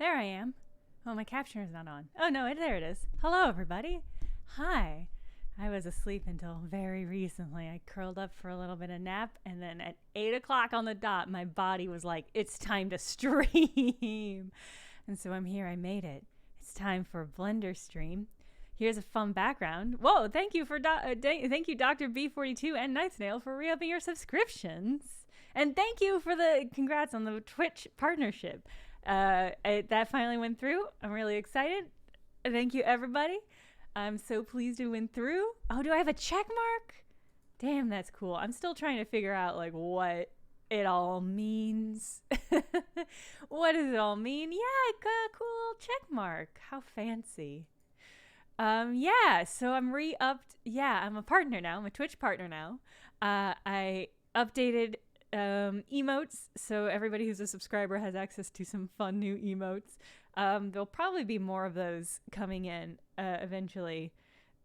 There I am. Oh, my captioner is not on. Oh, no, there it is. Hello, everybody. Hi. I was asleep until very recently. I curled up for a little bit of nap, and then at 8 o'clock on the dot, my body was like, it's time to stream. And so I'm here. I made it. It's time for a Blender stream. Here's a fun background. Whoa, thank you, thank you, Dr. B42 and Night Snail, for re-upping your subscriptions. And thank you for the congrats on the Twitch partnership. That finally went through. I'm really excited. Thank you, everybody. I'm so pleased it went through. Oh, do I have a check mark? Damn, that's cool. I'm still trying to figure out like what it all means. What does it all mean? Yeah, I got a cool little check mark. How fancy. Yeah, so I'm re-upped. Yeah, I'm a partner now. I'm a Twitch partner now. I updated emotes, so everybody who's a subscriber has access to some fun new emotes. There'll probably be more of those coming in eventually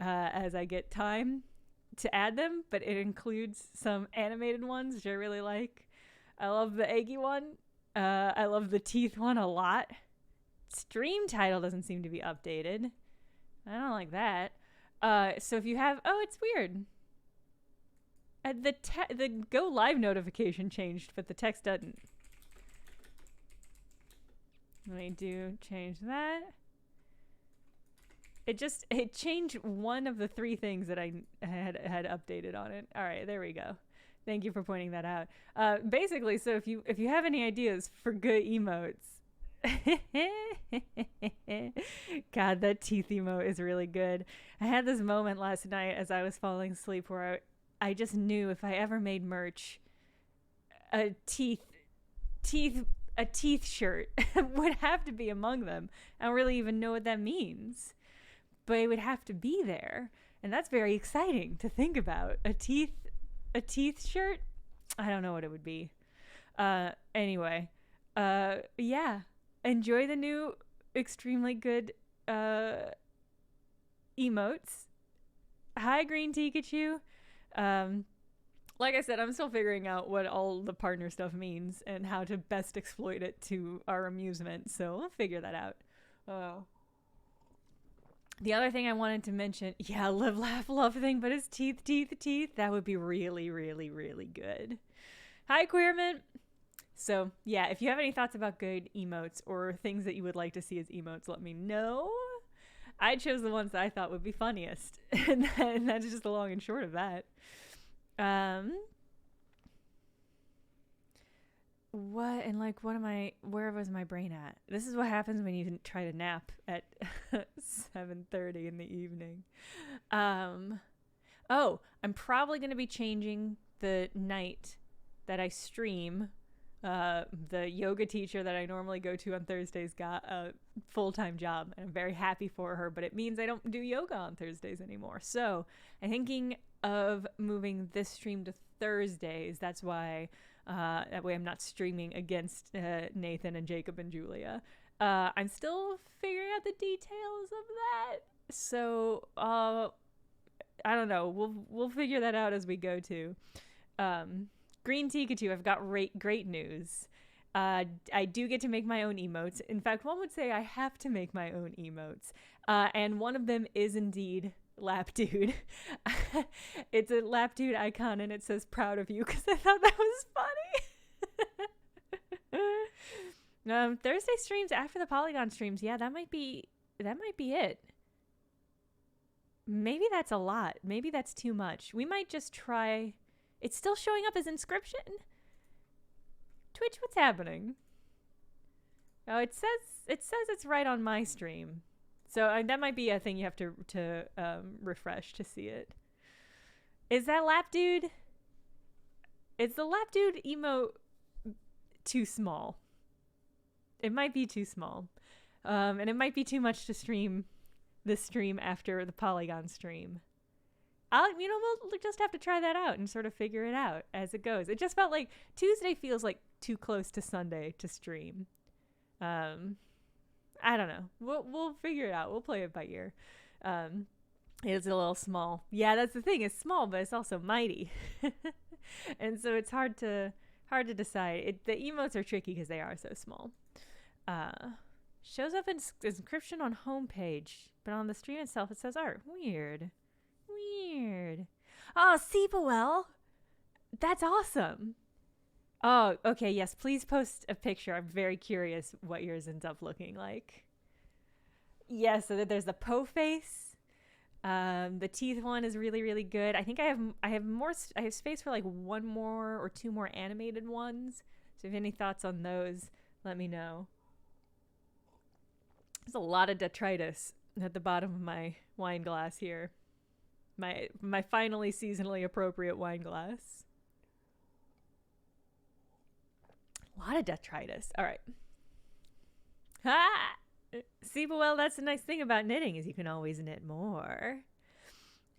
as I get time to add them, but it includes some animated ones, which I really like. I love the eggy one. I love the teeth one a lot. Stream title doesn't seem to be updated. I don't like that. So if you have... Oh, it's weird. The go live notification changed, but the text doesn't. Let me change that. It changed one of the three things that I had updated on it. All right, there we go. Thank you for pointing that out. Basically, so if you have any ideas for good emotes, God, that teeth emote is really good. I had this moment last night as I was falling asleep where I just knew if I ever made merch, a teeth shirt would have to be among them. I don't really even know what that means, but it would have to be there, and that's very exciting to think about. A teeth shirt. I don't know what it would be. Anyway, yeah. Enjoy the new extremely good emotes. Hi, Green Pikachu. Like I said, I'm still figuring out what all the partner stuff means and how to best exploit it to our amusement, so we'll figure that out. The other thing I wanted to mention, yeah, live, laugh, love thing, but it's teeth. That would be really, really, really good. Hi, Queermint. So, yeah, if you have any thoughts about good emotes or things that you would like to see as emotes, let me know. I chose the ones that I thought would be funniest, and that's just the long and short of that. Where was my brain at? This is what happens when you try to nap at 7:30 in the evening. I'm probably going to be changing the night that I stream. The yoga teacher that I normally go to on Thursdays got a full-time job, and I'm very happy for her, but it means I don't do yoga on Thursdays anymore. So I'm thinking of moving this stream to Thursdays. That's why that way I'm not streaming against Nathan and Jacob and Julia. I'm still figuring out the details of that, so I don't know. We'll figure that out as we go to. Green Pikachu, I've got great news. I do get to make my own emotes. In fact, one would say I have to make my own emotes. And one of them is indeed Lap Dude. It's a Lap Dude icon, and it says proud of you, because I thought that was funny. Thursday streams after the Polygon streams. Yeah, that might be it. Maybe that's a lot. Maybe that's too much. We might just try... It's still showing up as inscription? Twitch, what's happening? Oh, it says it's right on my stream. So that might be a thing you have to refresh to see it. Is that Lap Dude? Is the Lap Dude emote too small? It might be too small. And it might be too much to stream this stream after the Polygon stream. We'll just have to try that out and sort of figure it out as it goes. It just felt like Tuesday feels like too close to Sunday to stream. I don't know. We'll figure it out. We'll play it by ear. It's a little small. Yeah, that's the thing. It's small, but it's also mighty. And so it's hard to decide. The emotes are tricky because they are so small. Shows up in inscription on homepage, but on the stream itself it says art. Weird. Weird. Oh, Seepawell! That's awesome. Oh, okay, yes, please post a picture. I'm very curious what yours ends up looking like. Yeah, so there's the Poe face. The teeth one is really, really good. I think I have space for like one more or two more animated ones. So if you have any thoughts on those, let me know. There's a lot of detritus at the bottom of my wine glass here. My finally seasonally appropriate wine glass. A lot of detritus. All right. Ha! See, well, that's the nice thing about knitting is you can always knit more.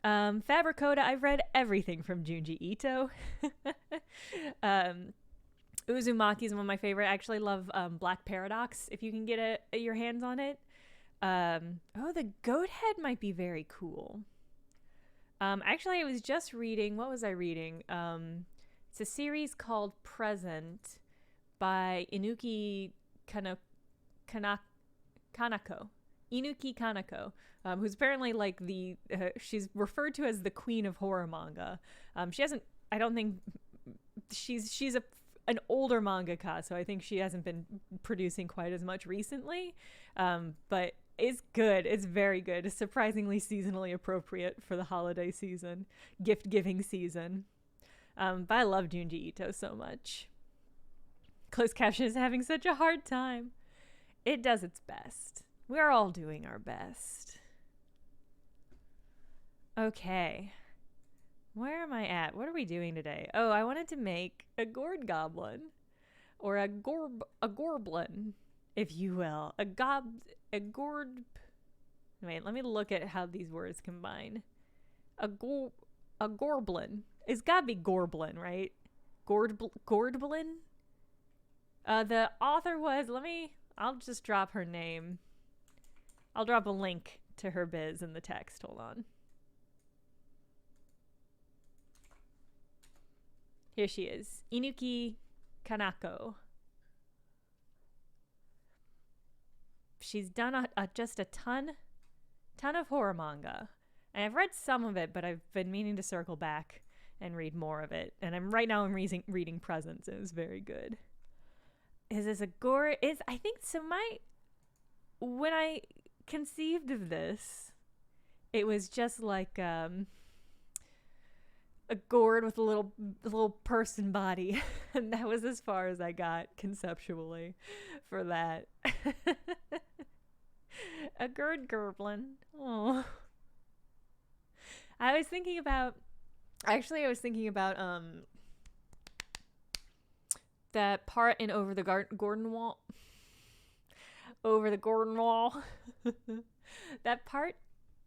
Fabricoda, I've read everything from Junji Ito. Uzumaki is one of my favorite. I actually love Black Paradox, if you can get your hands on it. Oh, the goat head might be very cool. Actually, I was just reading, what was I reading? It's a series called Present by Inuki Kanako. Inuki Kanako, who's apparently like she's referred to as the queen of horror manga. She hasn't, I don't think, she's an older mangaka, so I think she hasn't been producing quite as much recently, but it's good. It's very good. It's surprisingly seasonally appropriate for the holiday season, gift-giving season. But I love Junji Ito so much. Closed caption is having such a hard time. It does its best. We're all doing our best. Okay. Where am I at? What are we doing today? Oh, I wanted to make a gourd goblin. Or a gorblin, if you will. A gourd... Wait, let me look at how these words combine. A gorblin. It's gotta be gorblin, right? Gourdblin? The author was... I'll just drop her name. I'll drop a link to her biz in the text. Hold on. Here she is. Inuki Kanako. She's done just a ton of horror manga. And I've read some of it, but I've been meaning to circle back and read more of it. And right now I'm reading Presents. It was very good. Is this a gore? I think so. When I conceived of this, it was just like a gourd with a little person body, and that was as far as I got conceptually for that. A gourd goblin. Oh, I was thinking about that part in Over the Garden Wall. Over the Garden Wall. That part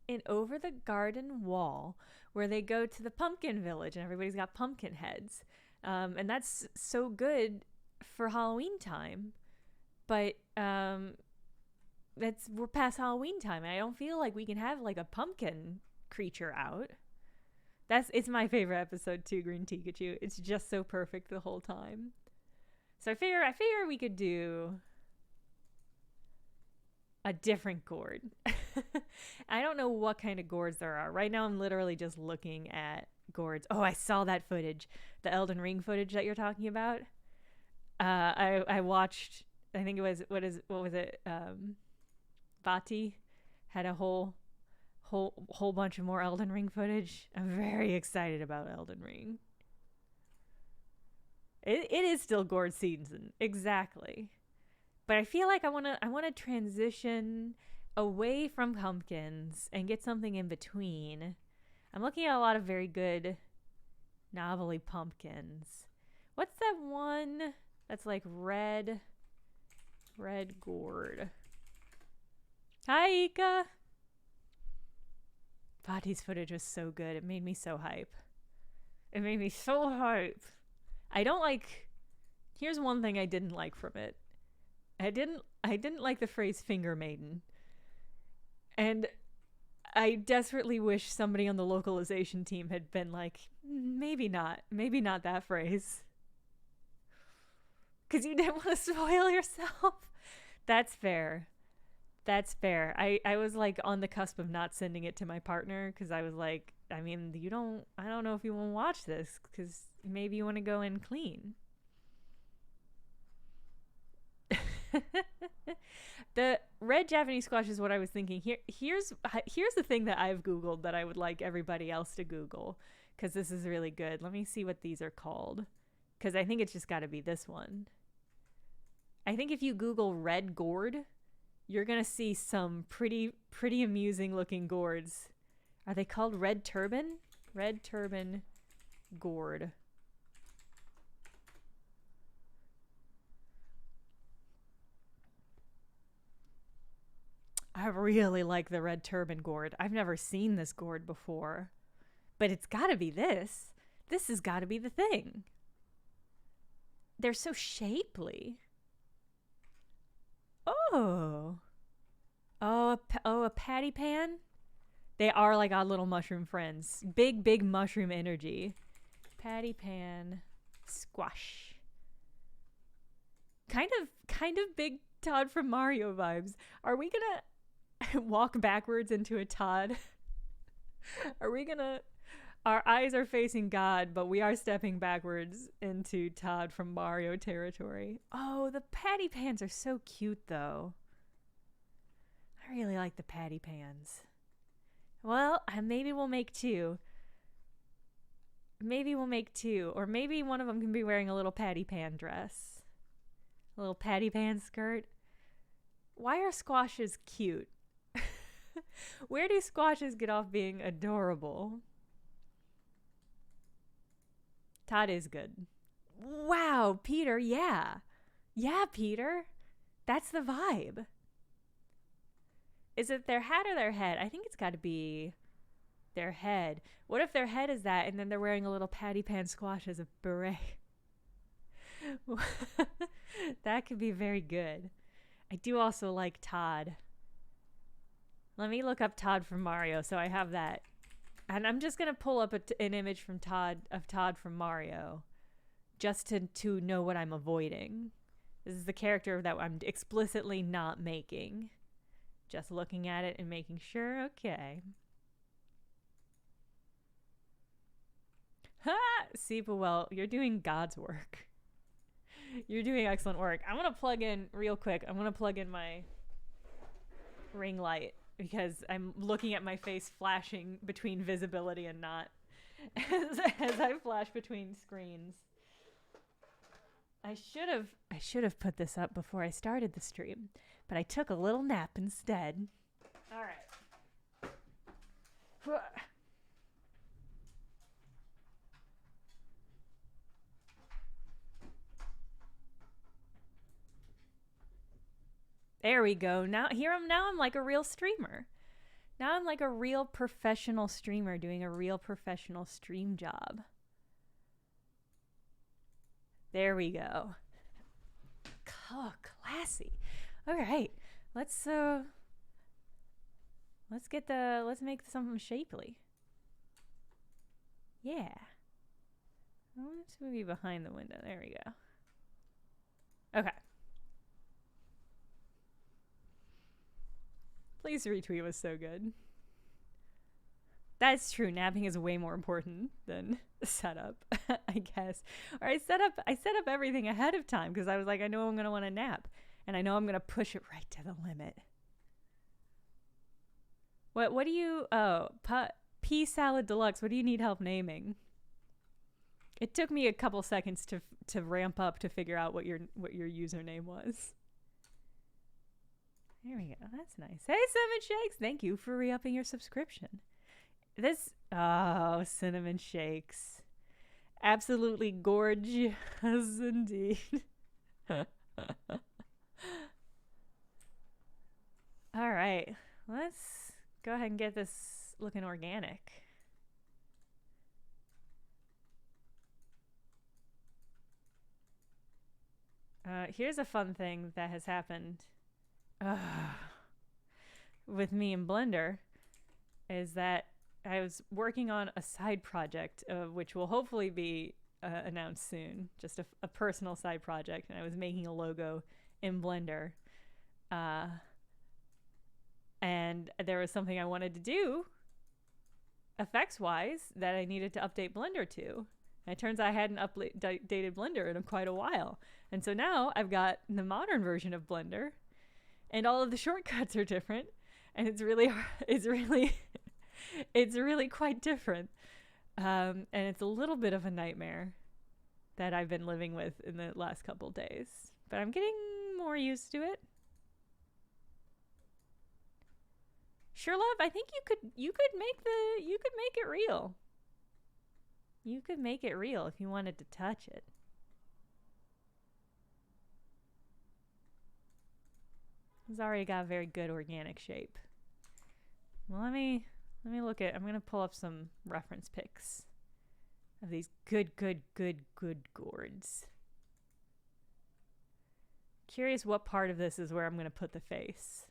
in Over the Garden Wall where they go to the pumpkin village and everybody's got pumpkin heads. And that's so good for Halloween time. But we're past Halloween time and I don't feel like we can have like a pumpkin creature out. It's my favorite episode too, Green Pikachu. It's just so perfect the whole time. So I figure we could do a different gourd. I don't know what kind of gourds there are. Right now I'm literally just looking at gourds. Oh, I saw that footage. The Elden Ring footage that you're talking about. I watched, I think it was, what was it? Vati had a whole bunch of more Elden Ring footage. I'm very excited about Elden Ring. It is still gourd season, exactly. But I feel like I want to transition away from pumpkins and get something in between. I'm looking at a lot of very good novelty pumpkins. What's that one that's like red gourd? Hi, Ika. Vati's footage was so good. It made me so hype. Here's one thing I didn't like from it. I didn't like the phrase finger maiden. And I desperately wish somebody on the localization team had been like, maybe not that phrase. 'Cause you didn't want to spoil yourself. That's fair. That's fair. I was like on the cusp of not sending it to my partner because I was like, I mean, I don't know if you want to watch this because maybe you want to go in clean. The red Japanese squash is what I was thinking. Here's the thing that I've Googled that I would like everybody else to Google because this is really good. Let me see what these are called because I think it's just got to be this one. I think if you Google red gourd, you're gonna see some pretty amusing looking gourds. Are they called red turban? Red turban gourd. I really like the red turban gourd. I've never seen this gourd before. But it's gotta be this. This has gotta be the thing. They're so shapely. Oh. A patty pan? They are like our little mushroom friends. Big mushroom energy. Patty pan squash. Kind of big Todd from Mario vibes. Are we gonna walk backwards into a Todd? Are we gonna... Our eyes are facing God, but we are stepping backwards into Todd from Mario territory. Oh, the patty pans are so cute, though. I really like the patty pans. Well, maybe we'll make two. Maybe we'll make two. Or maybe one of them can be wearing a little patty pan dress. A little patty pan skirt. Why are squashes cute? Where do squashes get off being adorable? Todd is good. Wow, Peter, yeah. Yeah, Peter. That's the vibe. Is it their hat or their head? I think it's got to be their head. What if their head is that and then they're wearing a little patty pan squash as a beret? That could be very good. I do also like Todd. Let me look up Todd from Mario so I have that. And I'm just going to pull up an image from Todd from Mario just to know what I'm avoiding. This is the character that I'm explicitly not making. Just looking at it and making sure, okay. Ha! Sipa, well, you're doing God's work. You're doing excellent work. I'm going to plug in real quick. I'm going to plug in my ring light because I'm looking at my face flashing between visibility and not as I flash between screens. I should have put this up before I started the stream, but I took a little nap instead. All right. There we go. Now I'm like a real streamer. Now I'm like a real professional streamer doing a real professional stream job. There we go. Oh, classy. All right. Let's make something shapely. Yeah. Let's move you behind the window. There we go. Okay. Please retweet was so good. That's true. Napping is way more important than setup, I guess. Or I set up everything ahead of time because I was like, I know I'm gonna want to nap, and I know I'm gonna push it right to the limit. What do you? Oh, pea salad deluxe. What do you need help naming? It took me a couple seconds to ramp up to figure out what your username was. There we go. That's nice. Hey, Cinnamon Shakes. Thank you for re-upping your subscription. Cinnamon Shakes. Absolutely gorgeous indeed. All right. Let's go ahead and get this looking organic. Here's a fun thing that has happened with me in Blender is that I was working on a side project, which will hopefully be announced soon, just a personal side project, and I was making a logo in Blender. And there was something I wanted to do effects-wise that I needed to update Blender to. And it turns out I hadn't updated Blender in quite a while. And so now I've got the modern version of Blender, and all of the shortcuts are different, and it's really it's really quite different. And it's a little bit of a nightmare that I've been living with in the last couple days. But I'm getting more used to it. Sure, love, I think you could make it real. You could make it real if you wanted to touch it. It's already got a very good organic shape. Well, let me look at, I'm gonna pull up some reference pics of these good gourds. Curious what part of this is where I'm gonna put the face.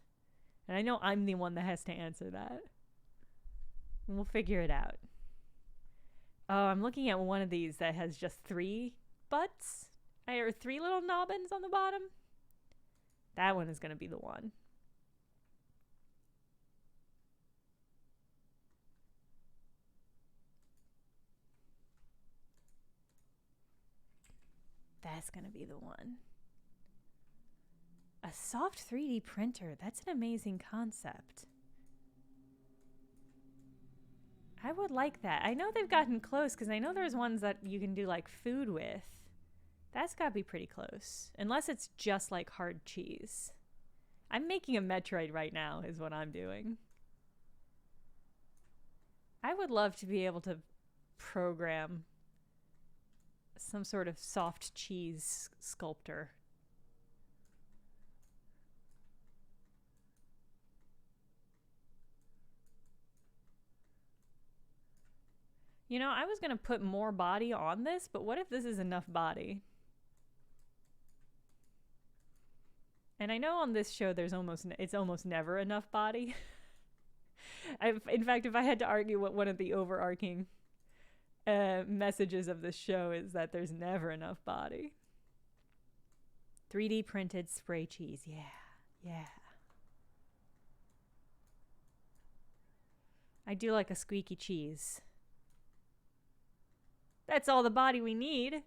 And I know I'm the one that has to answer that. And we'll figure it out. Oh, I'm looking at one of these that has just 3 butts, or 3 little nobbins on the bottom. That one is going to be the one. That's going to be the one. A soft 3D printer. That's an amazing concept. I would like that. I know they've gotten close because I know there's ones that you can do like food with. That's got to be pretty close. Unless it's just like hard cheese. I'm making a Metroid right now is what I'm doing. I would love to be able to program some sort of soft cheese sculptor. You know, I was going to put more body on this, but what if this is enough body? And I know on this show it's almost never enough body. In fact, if I had to argue what one of the overarching messages of this show is that there's never enough body. 3D printed spray cheese. Yeah. I do like a squeaky cheese. That's all the body we need.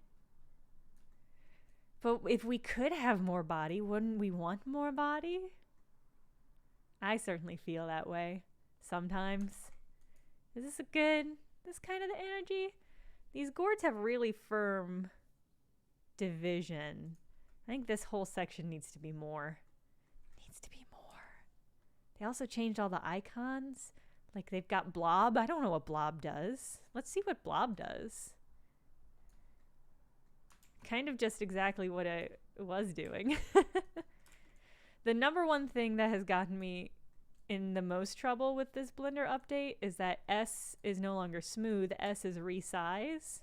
But if we could have more body, wouldn't we want more body? I certainly feel that way sometimes. Is this this kind of the energy? These gourds have really firm division. I think this whole section needs to be more. They also changed all the icons. Like they've got blob. I don't know what blob does. Let's see what blob does. Kind of just exactly what I was doing. The number one thing that has gotten me in the most trouble with this Blender update is that S is no longer smooth. S is resize.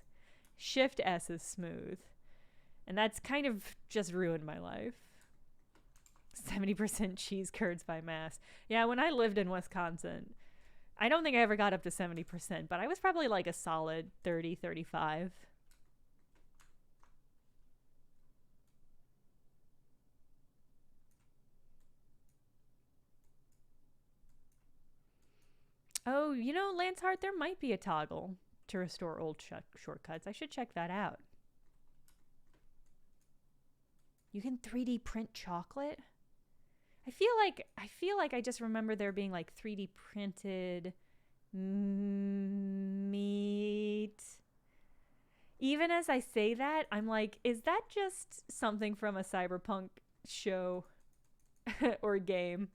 Shift S is smooth. And that's kind of just ruined my life. 70% cheese curds by mass. Yeah, when I lived in Wisconsin, I don't think I ever got up to 70%, but I was probably like a solid 30, 35. Oh, you know, Lance Hart, there might be a toggle to restore old shortcuts. I should check that out. You can 3D print chocolate? I feel like I just remember there being like 3D printed meat. Even as I say that, I'm like, is that just something from a cyberpunk show or game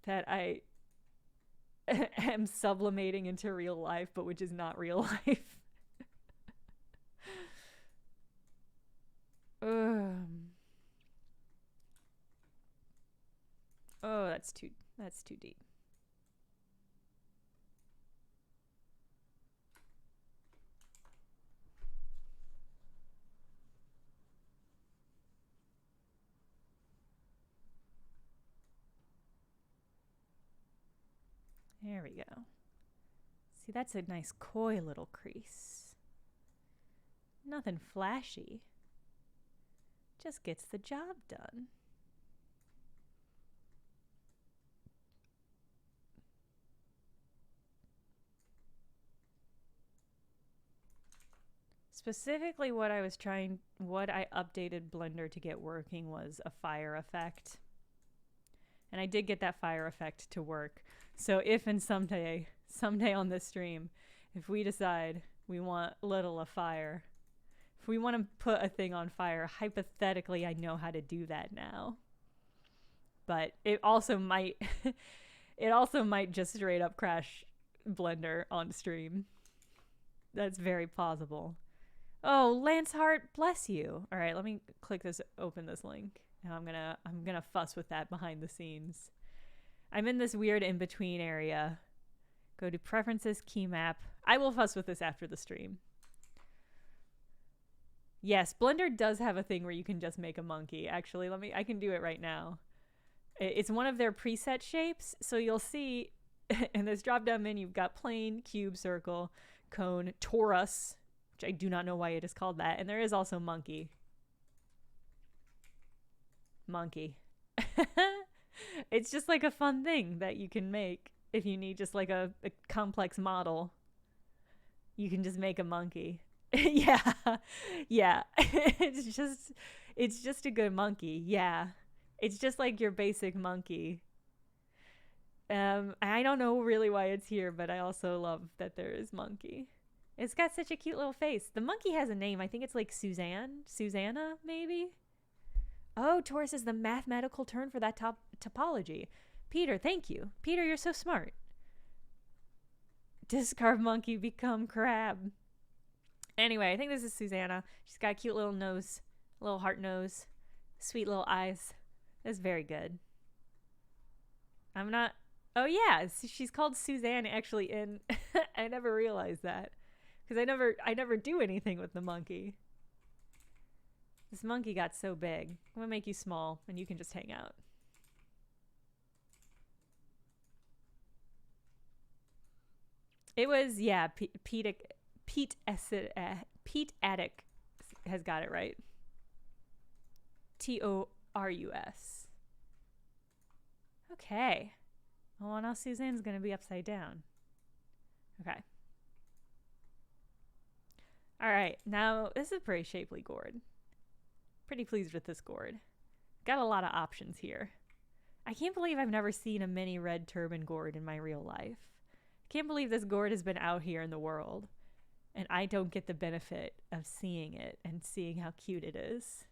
that I am sublimating into real life, but which is not real life? Oh, that's too deep. There we go. See, that's a nice coy little crease. Nothing flashy. Just gets the job done. Specifically what I updated Blender to get working was a fire effect. And I did get that fire effect to work. So if and someday on this stream, if we decide we want little of fire, if we want to put a thing on fire, hypothetically I know how to do that now. But it also might just straight up crash Blender on stream. That's very plausible. Oh, Lance Hart, bless you. All right, let me click this, open this link. And I'm gonna fuss with that behind the scenes. I'm in this weird in-between area. Go to preferences, key map. I will fuss with this after the stream. Yes, Blender does have a thing where you can just make a monkey. Actually, I can do it right now. It's one of their preset shapes. So you'll see in this drop-down menu, you've got plane, cube, circle, cone, torus, which I do not know why it is called that. And there is also monkey. Monkey. It's just like a fun thing that you can make if you need just like a complex model. You can just make a monkey. Yeah. Yeah. It's just a good monkey. Yeah. It's just like your basic monkey. I don't know really why it's here, but I also love that there is monkey. It's got such a cute little face. The monkey has a name. I think it's like Susanna, maybe? Oh, Taurus is the mathematical term for that topology. Peter, thank you. Peter, you're so smart. Discard monkey, become crab. Anyway, I think this is Susanna. She's got a cute little nose, little heart nose, sweet little eyes. That's very good. I'm not... Oh, yeah, she's called Suzanne actually in... I never realized that. Because I never do anything with the monkey. This monkey got so big. I'm going to make you small, and you can just hang out. It was, yeah, Pete Attic has got it right. Torus. Okay. Oh, now Suzanne's going to be upside down. Okay. All right. Now, this is a pretty shapely gourd. Pretty pleased with this gourd. Got a lot of options here. I can't believe I've never seen a mini red turban gourd in my real life. I can't believe this gourd has been out here in the world, and I don't get the benefit of seeing it and seeing how cute it is.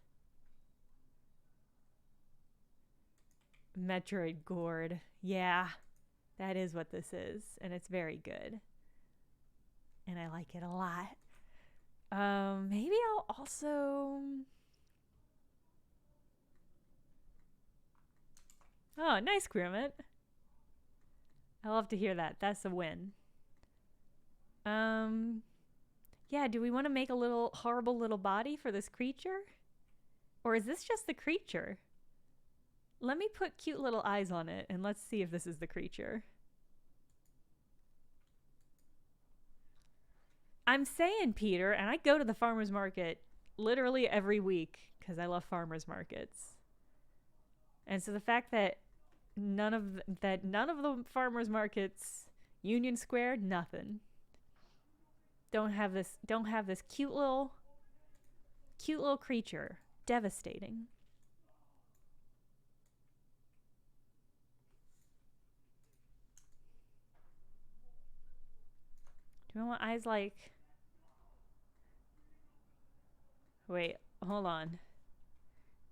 Metroid gourd. Yeah, that is what this is, and it's very good. And I like it a lot. Maybe I'll also... Oh, nice, Queermint. I love to hear that. That's a win. Yeah, do we want to make a little horrible little body for this creature? Or is this just the creature? Let me put cute little eyes on it and let's see if this is the creature. I'm saying, Peter, and I go to the farmer's market literally every week because I love farmer's markets. And so the fact that none of the farmers markets, Union Square, nothing. Don't have this cute little creature. Devastating. Do I want eyes like... Wait, hold on.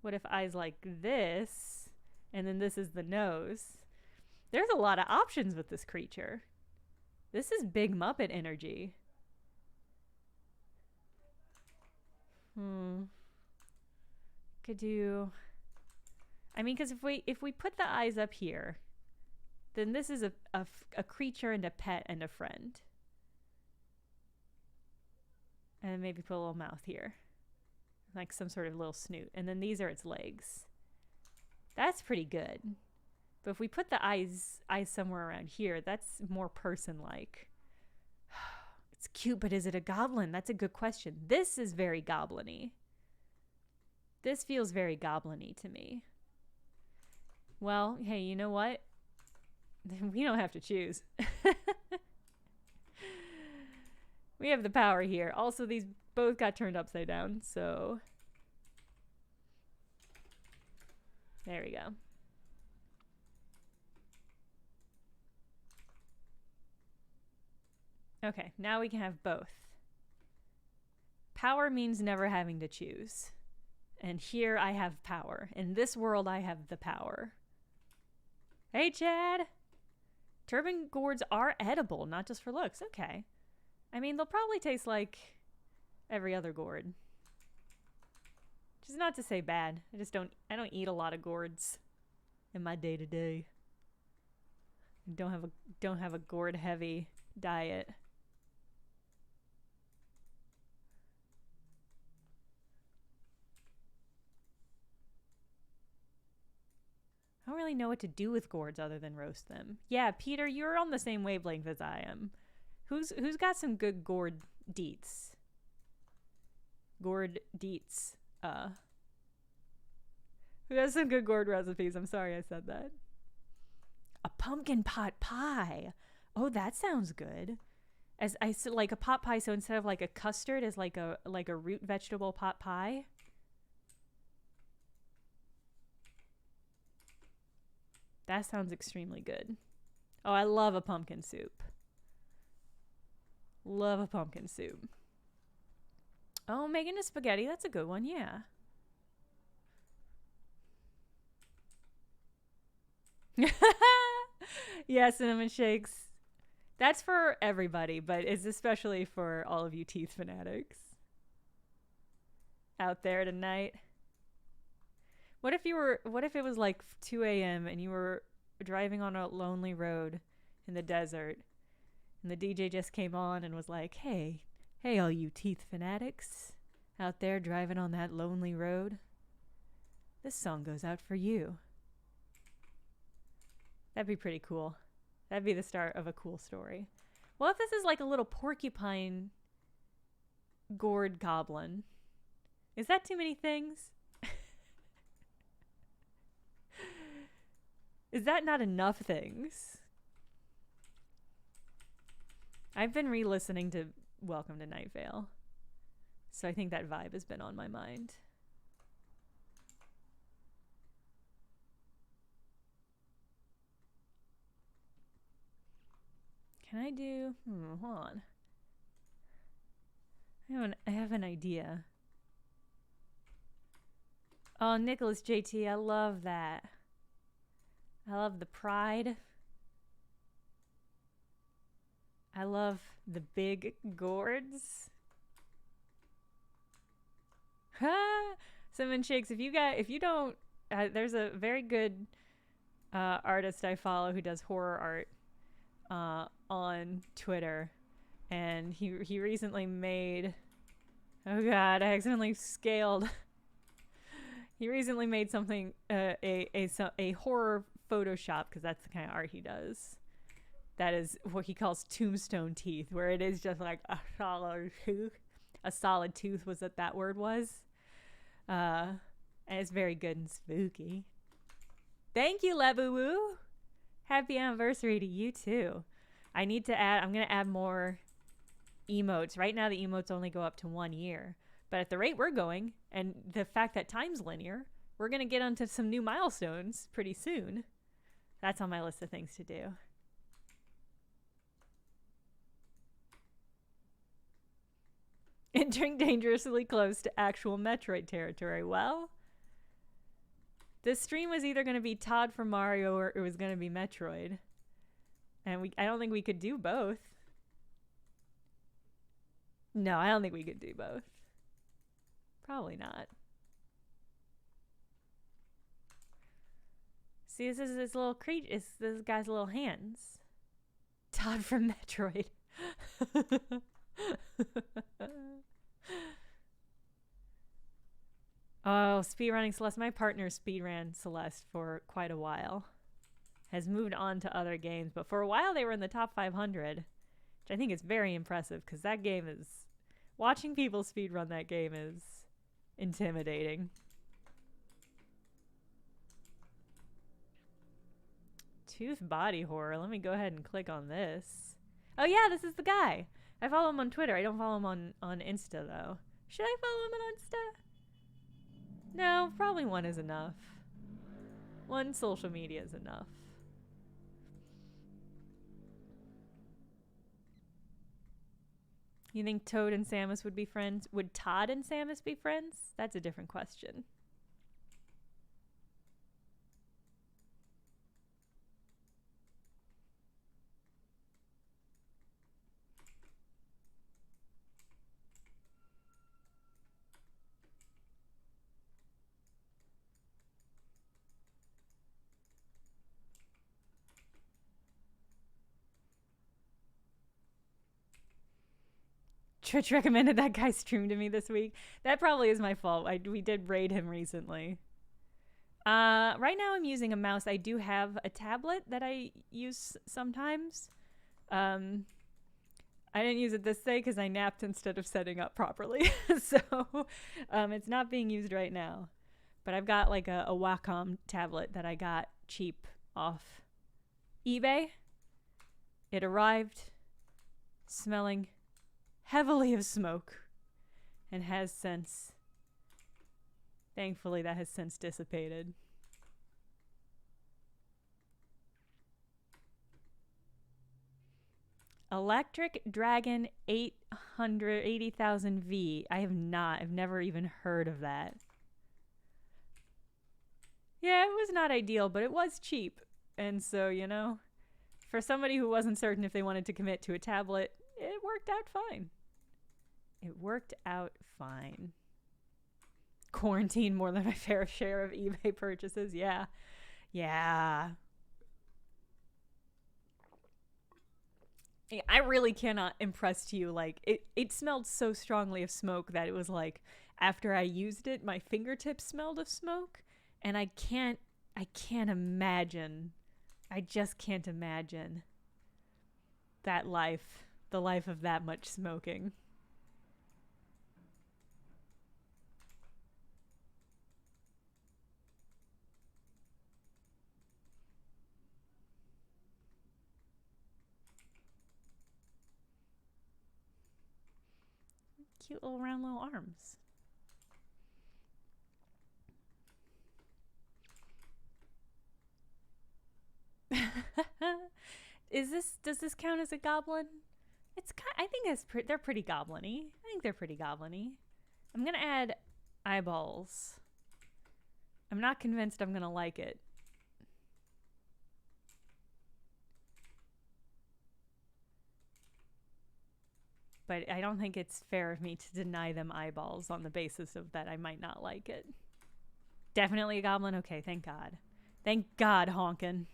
What if eyes like this, and then this is the nose? There's a lot of options with this creature. This is big Muppet energy. Could do... I mean, because if we put the eyes up here, then this is a creature and a pet and a friend. And maybe put a little mouth here. Like some sort of little snoot. And then these are its legs. That's pretty good. But if we put the eyes somewhere around here, that's more person-like. It's cute, but is it a goblin? That's a good question. This is very goblin-y. This feels very goblin-y to me. Well, hey, you know what? We don't have to choose. We have the power here. Also, these both got turned upside down, so... There we go. Okay, now we can have both. Power means never having to choose. And here I have power. In this world, I have the power. Hey, Chad! Turban gourds are edible, not just for looks. Okay. I mean, they'll probably taste like every other gourd. Which is not to say bad. I don't eat a lot of gourds in my day-to-day. I don't have a gourd heavy diet. I don't really know what to do with gourds other than roast them. Yeah, Peter, you're on the same wavelength as I am. Who's got some good gourd deets? Gourd deets. Who has some good gourd recipes? I'm sorry I said that. A pumpkin pot pie. Oh, that sounds good. As I said, like a pot pie, so instead of like a custard, is like a root vegetable pot pie. That sounds extremely good. Oh, I love a pumpkin soup. Love a pumpkin soup. Oh, making a spaghetti. That's a good one, yeah. Yeah, cinnamon shakes. That's for everybody, but it's especially for all of you teeth fanatics out there tonight. What if it was like 2 a.m. and you were driving on a lonely road in the desert and the DJ just came on and was like, hey, all you teeth fanatics out there driving on that lonely road. This song goes out for you. That'd be pretty cool. That'd be the start of a cool story. What if this is like a little porcupine gourd goblin? Is that too many things? Is that not enough things? I've been re-listening to Welcome to Night Vale, so I think that vibe has been on my mind. Can I do... hold on. I have an idea. Oh, Nicholas JT, I love that. I love the pride. I love the big gourds. Ha! Cinnamon shakes. If you don't, there's a very good artist I follow who does horror art on Twitter, and he recently made. Oh God! I accidentally scaled. He recently made something a horror Photoshop, because that's the kind of art he does. That is what he calls tombstone teeth, where it is just like a solid tooth. A solid tooth was what that word was. And it's very good and spooky. Thank you, Laboo. Happy anniversary to you too. I'm gonna add more emotes. Right now the emotes only go up to 1 year. But at the rate we're going, and the fact that time's linear, we're gonna get onto some new milestones pretty soon. That's on my list of things to do. Entering dangerously close to actual Metroid territory. Well, this stream was either going to be Todd from Mario or it was going to be Metroid. And I don't think we could do both. No, I don't think we could do both. Probably not. See, this is this little creature. It's this guy's little hands. Todd from Metroid. Oh, speedrunning Celeste. My partner speedran Celeste for quite a while. Has moved on to other games, but for a while they were in the top 500, which I think is very impressive because that game is... Watching people speedrun that game is intimidating. Tooth body horror. Let me go ahead and click on this. Oh yeah, this is the guy. I follow him on Twitter. I don't follow him on Insta, though. Should I follow him on Insta? No, probably one is enough. One social media is enough. You think Toad and Samus would be friends? Would Todd and Samus be friends? That's a different question. Twitch recommended that guy stream to me this week. That probably is my fault. We did raid him recently. Right now I'm using a mouse. I do have a tablet that I use sometimes. I didn't use it this day because I napped instead of setting up properly. So it's not being used right now. But I've got like a Wacom tablet that I got cheap off eBay. It arrived smelling heavily of smoke and has since, thankfully that has since dissipated. Electric Dragon 880,000V. I've never even heard of that. Yeah, it was not ideal, but it was cheap. And so, you know, for somebody who wasn't certain if they wanted to commit to a tablet, it worked out fine. It worked out fine. Quarantine more than my fair share of eBay purchases. Yeah. Yeah. I really cannot impress to you. Like, it smelled so strongly of smoke that it was like, after I used it, my fingertips smelled of smoke. And I can't imagine. I just can't imagine that life. The life of that much smoking. Cute little round little arms. Does this count as a goblin? I think they're pretty goblin-y. I think they're pretty goblin-y. I'm gonna add eyeballs. I'm not convinced I'm gonna like it. But I don't think it's fair of me to deny them eyeballs on the basis of that I might not like it. Definitely a goblin? Okay, thank God. Thank God, honkin'.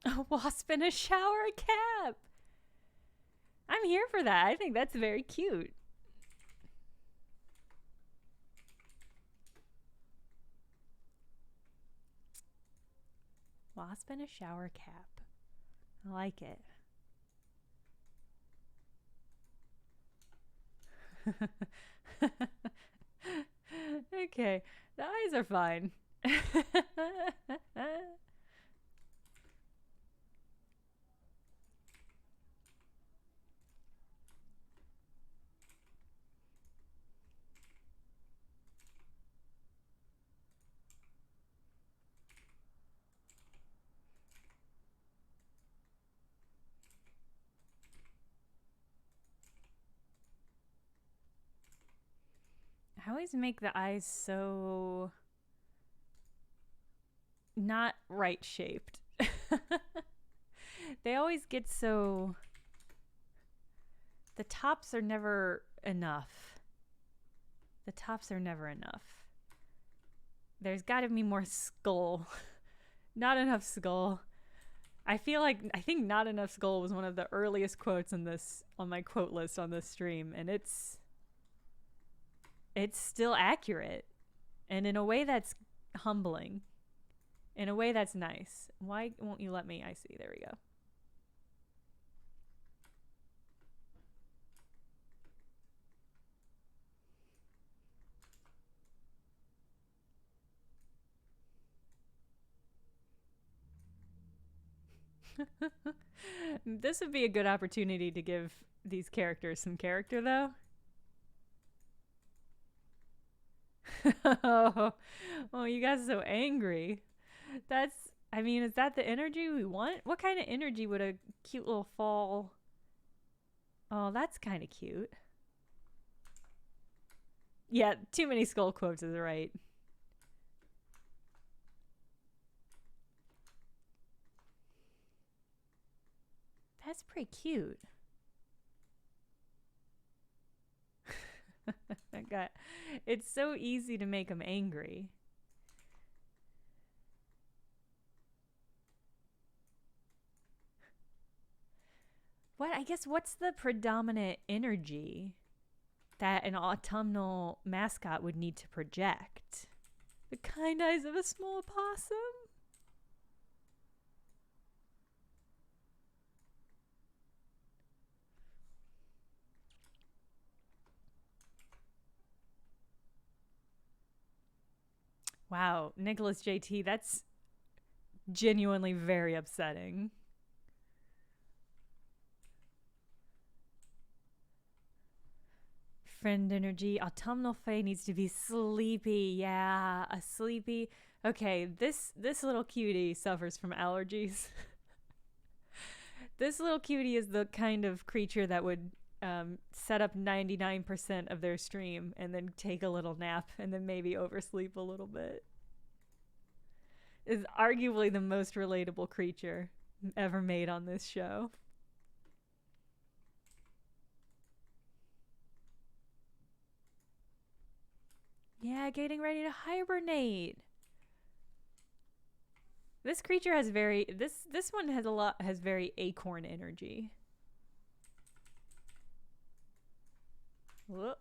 A wasp in a shower cap. I'm here for that. I think that's very cute. Wasp in a shower cap. I like it. Okay, the eyes are fine. I always make the eyes so not right shaped. They always get so... The tops are never enough. The tops are never enough. There's got to be more skull. Not enough skull. I think not enough skull was one of the earliest quotes on my quote list on this stream, and it's still accurate, and in a way that's humbling, in a way that's nice. Why won't you let me? I see. There we go. This would be a good opportunity to give these characters some character, though. Oh, you guys are so angry. That's, I mean, is that the energy we want? What kind of energy would a cute little fall? Oh, that's kind of cute. Yeah, too many skull quotes is right. That's pretty cute. It's so easy to make them angry. I guess what's the predominant energy that an autumnal mascot would need to project? The kind eyes of a small possum? Wow, Nicholas JT, that's genuinely very upsetting. Friend energy. Autumnal Fae needs to be sleepy. Yeah, a sleepy. Okay, this little cutie suffers from allergies. This little cutie is the kind of creature that would set up 99% of their stream and then take a little nap and then maybe oversleep a little bit. Is arguably the most relatable creature ever made on this show. Yeah, getting ready to hibernate. This creature has this one has very acorn energy. Whoop.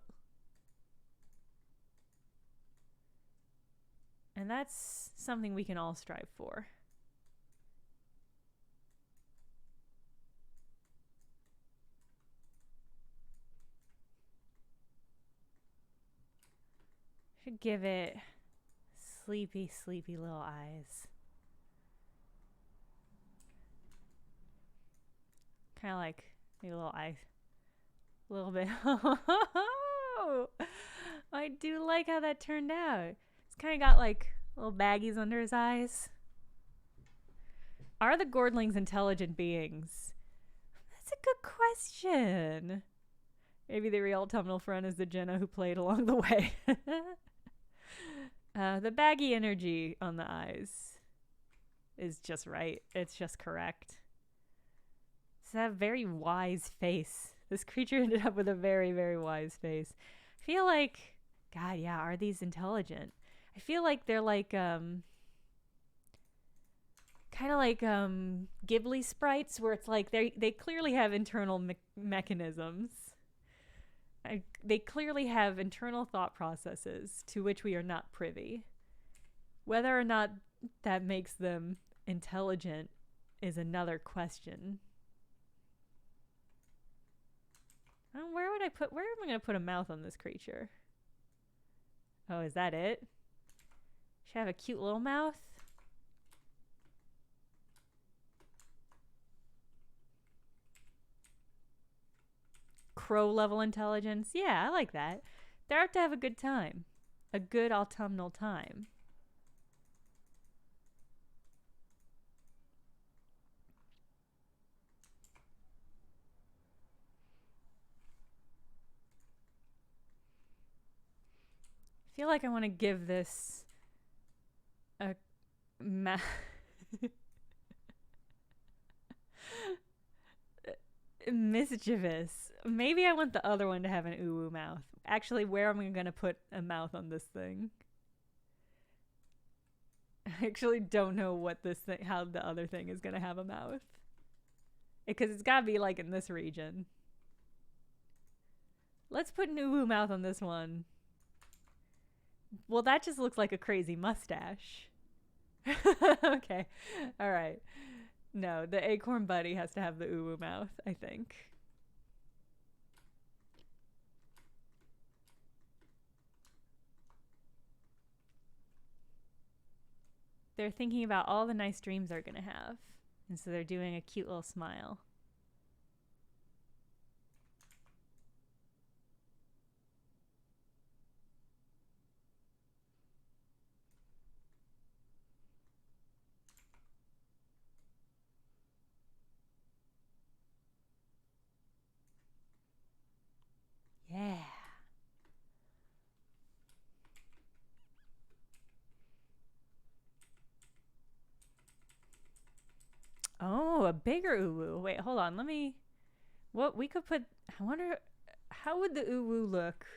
And that's something we can all strive for. Should give it sleepy, sleepy little eyes. Kind of like maybe a little eye. A little bit. I do like how that turned out. It's kind of got like little baggies under his eyes. Are the Gourdlings intelligent beings? That's a good question. Maybe the real autumnal friend is the Jenna who played along the way. The baggy energy on the eyes is just right. It's just correct. It's that very wise face. This creature ended up with a very, very wise face. I feel like, God, yeah, are these intelligent? I feel like they're like, kind of like Ghibli sprites, where it's like they clearly have internal mechanisms. They clearly have internal thought processes to which we are not privy. Whether or not that makes them intelligent is another question. Where am I going to put a mouth on this creature? Oh, is that it? Should I have a cute little mouth? Crow level intelligence. Yeah, I like that. They're out to have a good time. A good autumnal time. I feel like I want to give this a mischievous. Maybe I want the other one to have an ooh mouth. Actually, where am I going to put a mouth on this thing? I actually don't know what this thing, how the other thing is going to have a mouth. Because it's got to be like in this region. Let's put an ooh mouth on this one. Well, that just looks like a crazy mustache. Okay. All right. No, the acorn buddy has to have the ooh mouth, I think. They're thinking about all the nice dreams they're going to have And so they're doing a cute little smile. Yeah. Oh, a bigger uwu. Wait, hold on. Let me... What we could put... I wonder... How would the uwu look?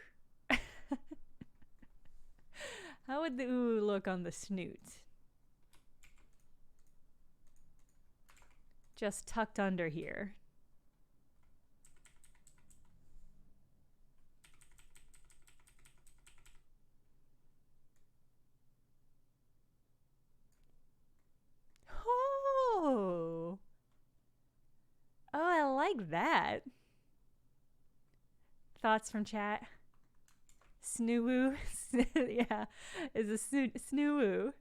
How would the uwu look on the snoot? Just tucked under here. Oh! Oh, I like that. Thoughts from chat? Snoo-woo? Yeah, is a snoo-woo.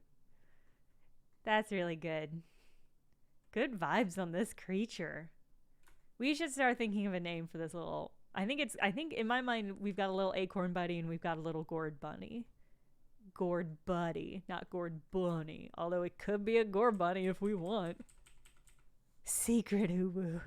That's really good. Good vibes on this creature. We should start thinking of a name for this little... I think in my mind, we've got a little acorn buddy and we've got a little gourd bunny. Gourd buddy, not gourd bunny. Although it could be a gourd bunny if we want. Secret uwu.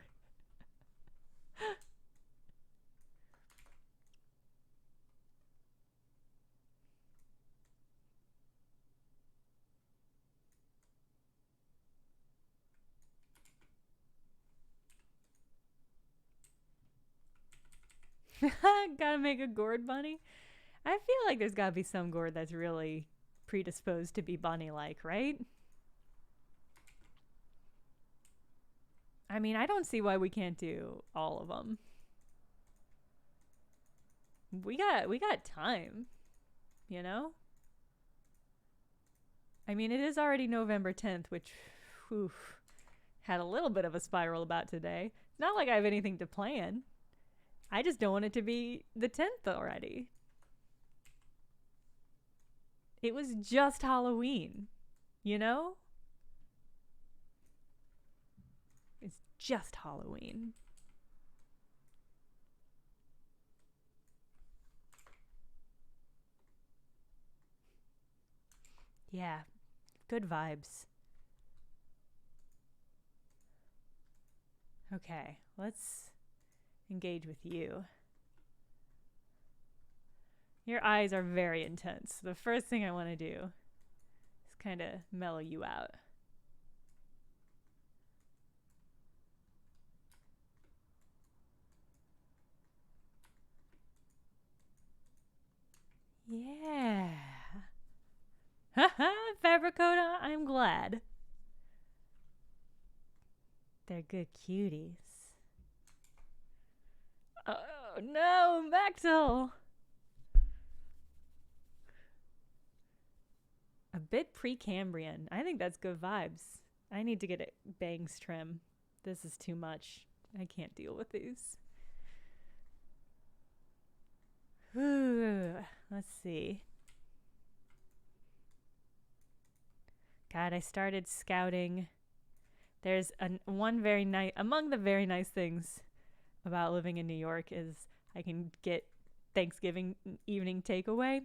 Gotta make a gourd bunny. I feel like there's gotta be some gourd that's really predisposed to be bunny-like, right? I mean, I don't see why we can't do all of them. We got time, you know? I mean, it is already November 10th, which had a little bit of a spiral about today. It's not like I have anything to plan. I just don't want it to be the 10th already. It was just Halloween, you know? It's just Halloween. Yeah, good vibes. Okay, let's engage with you. Your eyes are very intense. The first thing I want to do is kind of mellow you out. Yeah. Haha, Fabricota, I'm glad. They're good cuties. Oh no, Maxwell! A bit Precambrian. I think that's good vibes. I need to get a bangs trim. This is too much. I can't deal with these. Ooh, let's see. God, I started scouting. There's one very nice, among the very nice things about living in New York is I can get Thanksgiving evening takeaway.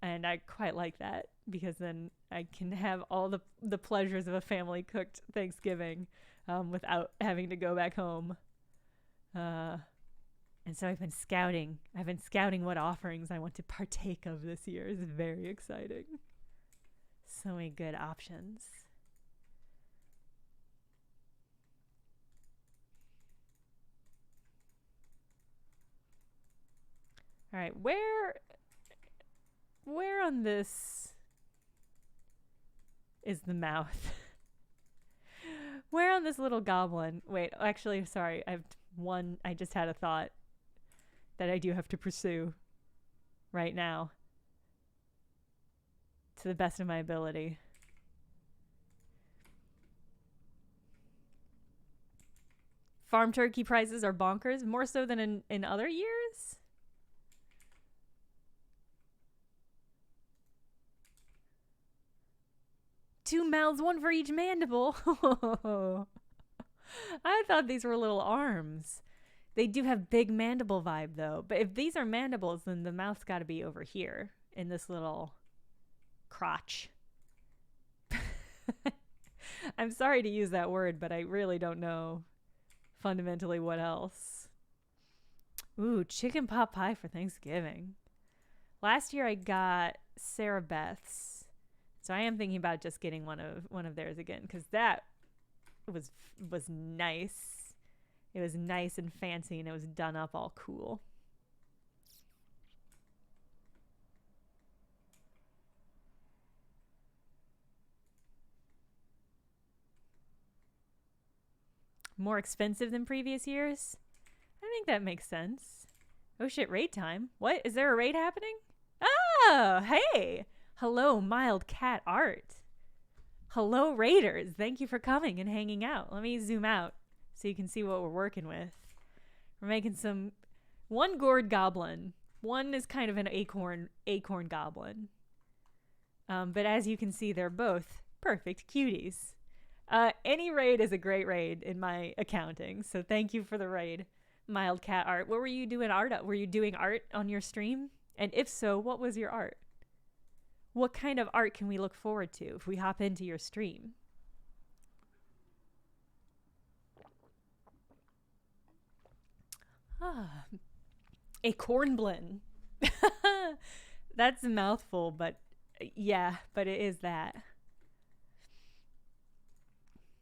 And I quite like that because then I can have all the pleasures of a family cooked Thanksgiving without having to go back home. And so I've been scouting. I've been scouting what offerings I want to partake of this year. It's very exciting. So many good options. All right, where on this is the mouth? Where on this little goblin? Wait, actually, sorry. I just had a thought that I do have to pursue right now to the best of my ability. Farm turkey prices are bonkers, more so than in other years. Two mouths, one for each mandible. I thought these were little arms. They do have big mandible vibe though. But if these are mandibles, then the mouth's got to be over here in this little crotch. I'm sorry to use that word, but I really don't know fundamentally what else. Ooh, chicken pot pie for Thanksgiving. Last year I got Sarah Beth's, so I am thinking about just getting one of theirs again, because that was nice. It was nice and fancy, and it was done up all cool. More expensive than previous years? I think that makes sense. Oh shit, raid time. What? Is there a raid happening? Oh, hey! Hello, Mild Cat Art. Hello, raiders. Thank you for coming and hanging out. Let me zoom out so you can see what we're working with. We're making one gourd goblin. One is kind of an acorn goblin. But as you can see, they're both perfect cuties. Any raid is a great raid in my accounting, so thank you for the raid, Mild Cat Art. What were you doing art of? Were you doing art on your stream? And if so, what was your art? What kind of art can we look forward to if we hop into your stream? A cornblin. That's a mouthful, but yeah, but it is that.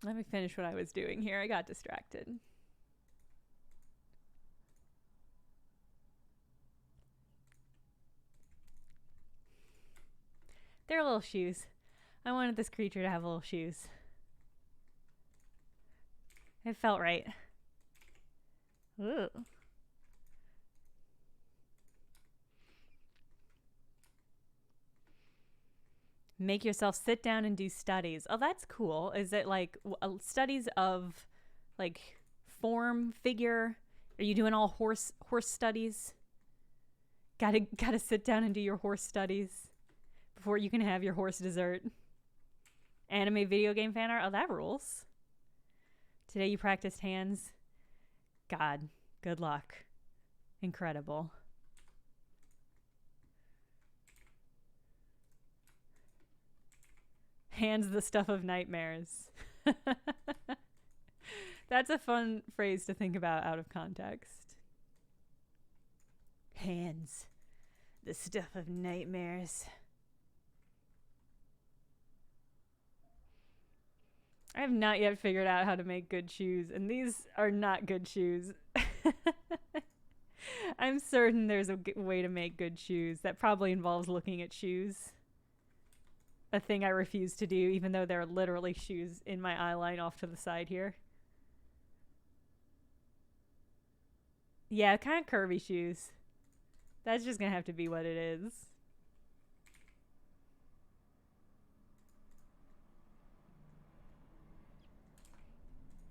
Let me finish what I was doing here. I got distracted. They're little shoes. I wanted this creature to have little shoes. It felt right. Ooh. Make yourself sit down and do studies. Oh, that's cool. Is it like studies of like form, figure? Are you doing all horse studies? Gotta sit down and do your horse studies before you can have your horse dessert. Anime video game fan art. Oh, that rules. Today you practiced hands. God, good luck. Incredible. Hands the stuff of nightmares. That's a fun phrase to think about out of context. Hands the stuff of nightmares. I have not yet figured out how to make good shoes, and these are not good shoes. I'm certain there's a way to make good shoes that probably involves looking at shoes. A thing I refuse to do, even though there are literally shoes in my eye line off to the side here. Yeah, kind of curvy shoes. That's just gonna have to be what it is.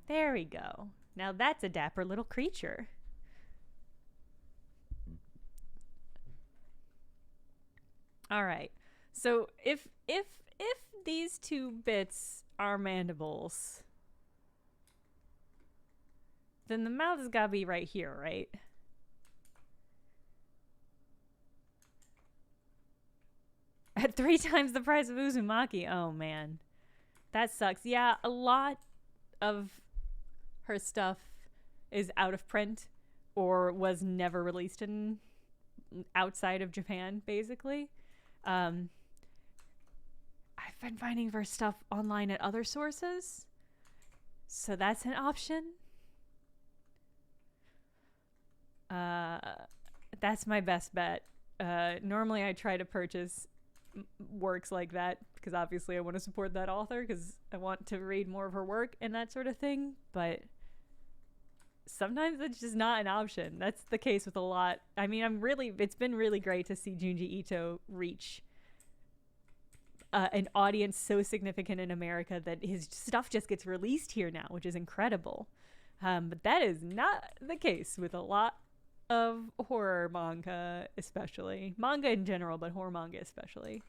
There we go. Now that's a dapper little creature. All right. So if these two bits are mandibles, then the mouth has got to be right here, right? At 3 times the price of Uzumaki. Oh man, that sucks. Yeah, a lot of her stuff is out of print or was never released in outside of Japan, basically. I've been finding her stuff online at other sources, so that's an option. That's my best bet. Normally I try to purchase works like that because obviously I want to support that author because I want to read more of her work and that sort of thing, but sometimes it's just not an option. That's the case with a lot. I mean, it's been really great to see Junji Ito reach an audience so significant in America that his stuff just gets released here now, which is incredible. But that is not the case with a lot of horror manga, especially. Manga in general, but horror manga especially.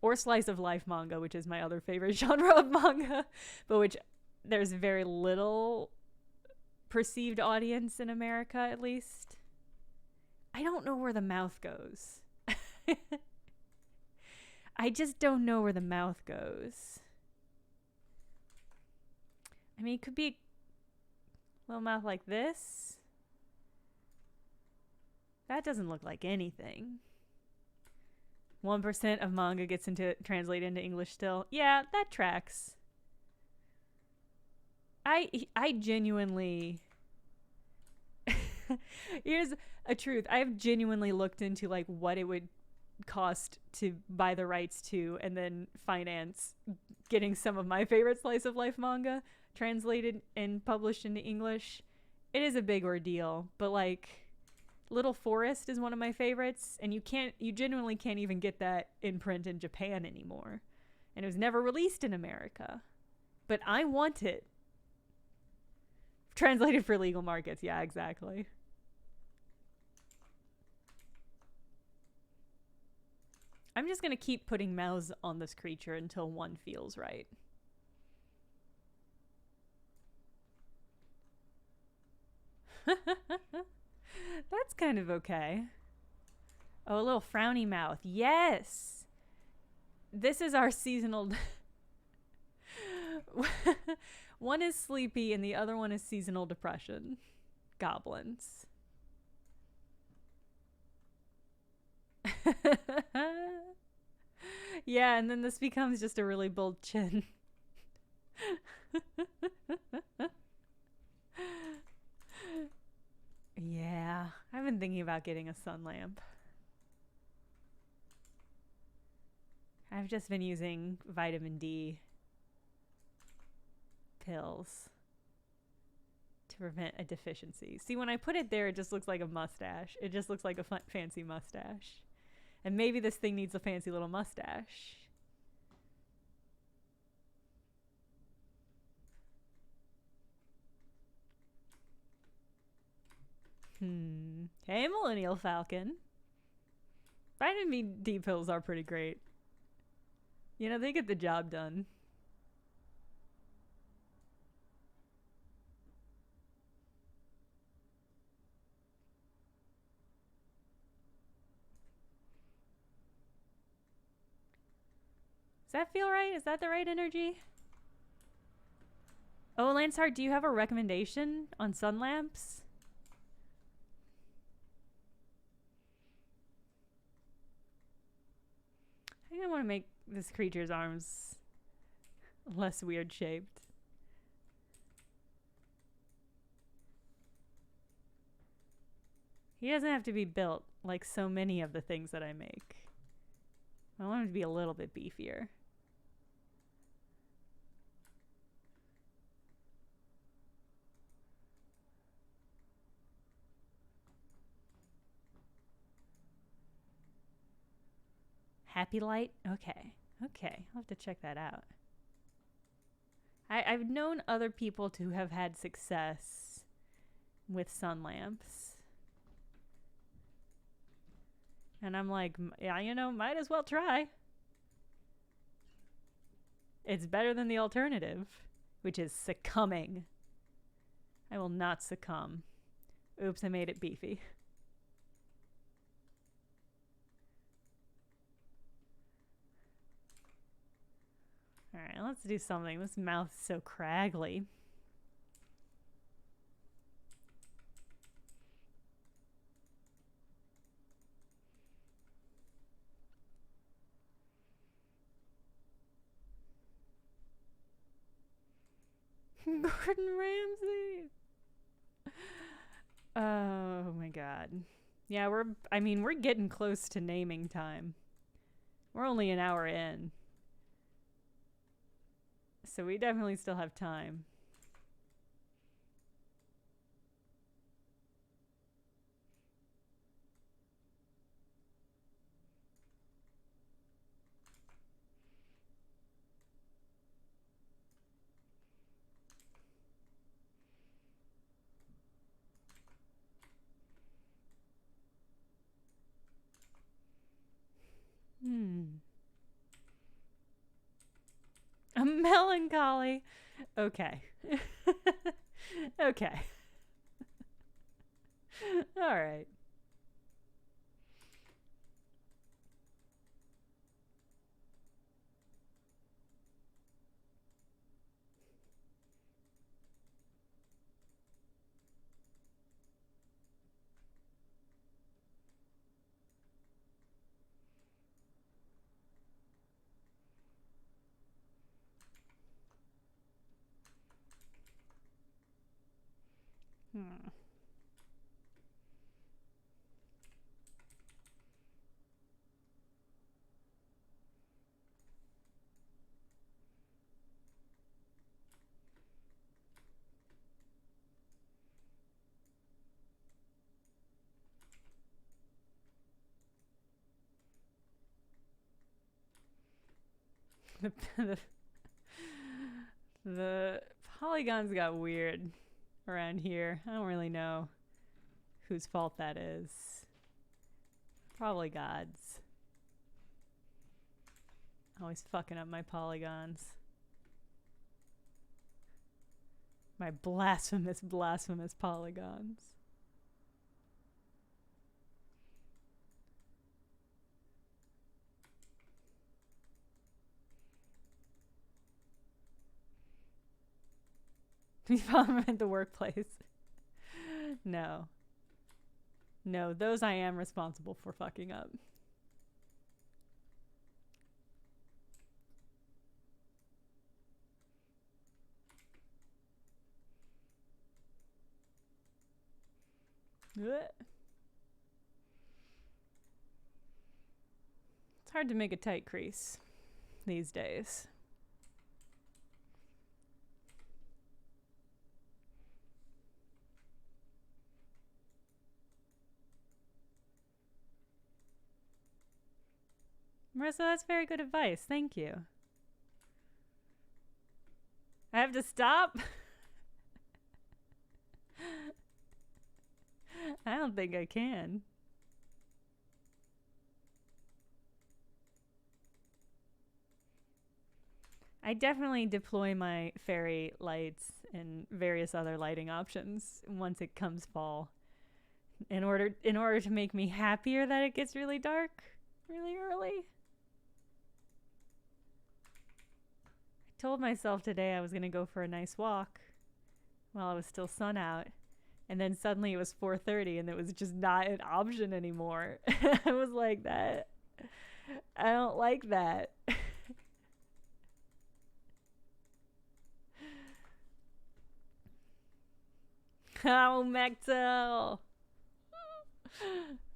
or slice of life manga, which is my other favorite genre of manga, but which there's very little perceived audience in America, at least. I don't know where the mouth goes. I just don't know where the mouth goes. I mean, it could be a little mouth like this. That doesn't look like anything. 1% of manga gets translated into English still. Yeah, that tracks. I genuinely here's a truth. I've genuinely looked into like what it would cost to buy the rights to and then finance getting some of my favorite slice of life manga translated and published into English. It is a big ordeal, but like Little Forest is one of my favorites, and you genuinely can't even get that in print in Japan anymore. And it was never released in America. But I want it. Translated for legal markets. Yeah, exactly. I'm just going to keep putting mouths on this creature until one feels right. That's kind of okay. Oh, a little frowny mouth. Yes! This is our seasonal... One is sleepy and the other one is seasonal depression. Goblins. Yeah, and then this becomes just a really bold chin. Yeah, I've been thinking about getting a sun lamp. I've just been using vitamin D pills to prevent a deficiency. See, when I put it there, it just looks like a mustache. It just looks like a fancy mustache. And maybe this thing needs a fancy little mustache. Hey, Millennial Falcon. Vitamin D pills are pretty great. You know, they get the job done. Does that feel right? Is that the right energy? Oh, Lanceheart, do you have a recommendation on sun lamps? I think I want to make this creature's arms less weird shaped. He doesn't have to be built like so many of the things that I make. I want him to be a little bit beefier. Happy Light? Okay. Okay. I'll have to check that out. I've known other people to have had success with sun lamps. And I'm like, yeah, you know, might as well try. It's better than the alternative, which is succumbing. I will not succumb. Oops, I made it beefy. Alright, let's do something. This mouth's so craggly. Gordon Ramsay! Oh my god. Yeah, we're getting close to naming time. We're only an hour in. So we definitely still have time. Melancholy. Okay. Okay. All right. The polygons got weird around here. I don't really know whose fault that is. Probably God's. Always fucking up my polygons. My blasphemous, blasphemous polygons. You found them at the workplace. No. No, those I am responsible for fucking up. It's hard to make a tight crease these days. Marissa, that's very good advice. Thank you. I have to stop? I don't think I can. I definitely deploy my fairy lights and various other lighting options once it comes fall in order to make me happier that it gets really dark really early. I told myself today I was going to go for a nice walk while it was still sun out, and then suddenly it was 4:30 and it was just not an option anymore. I was like, that I don't like that. Oh, Mectel.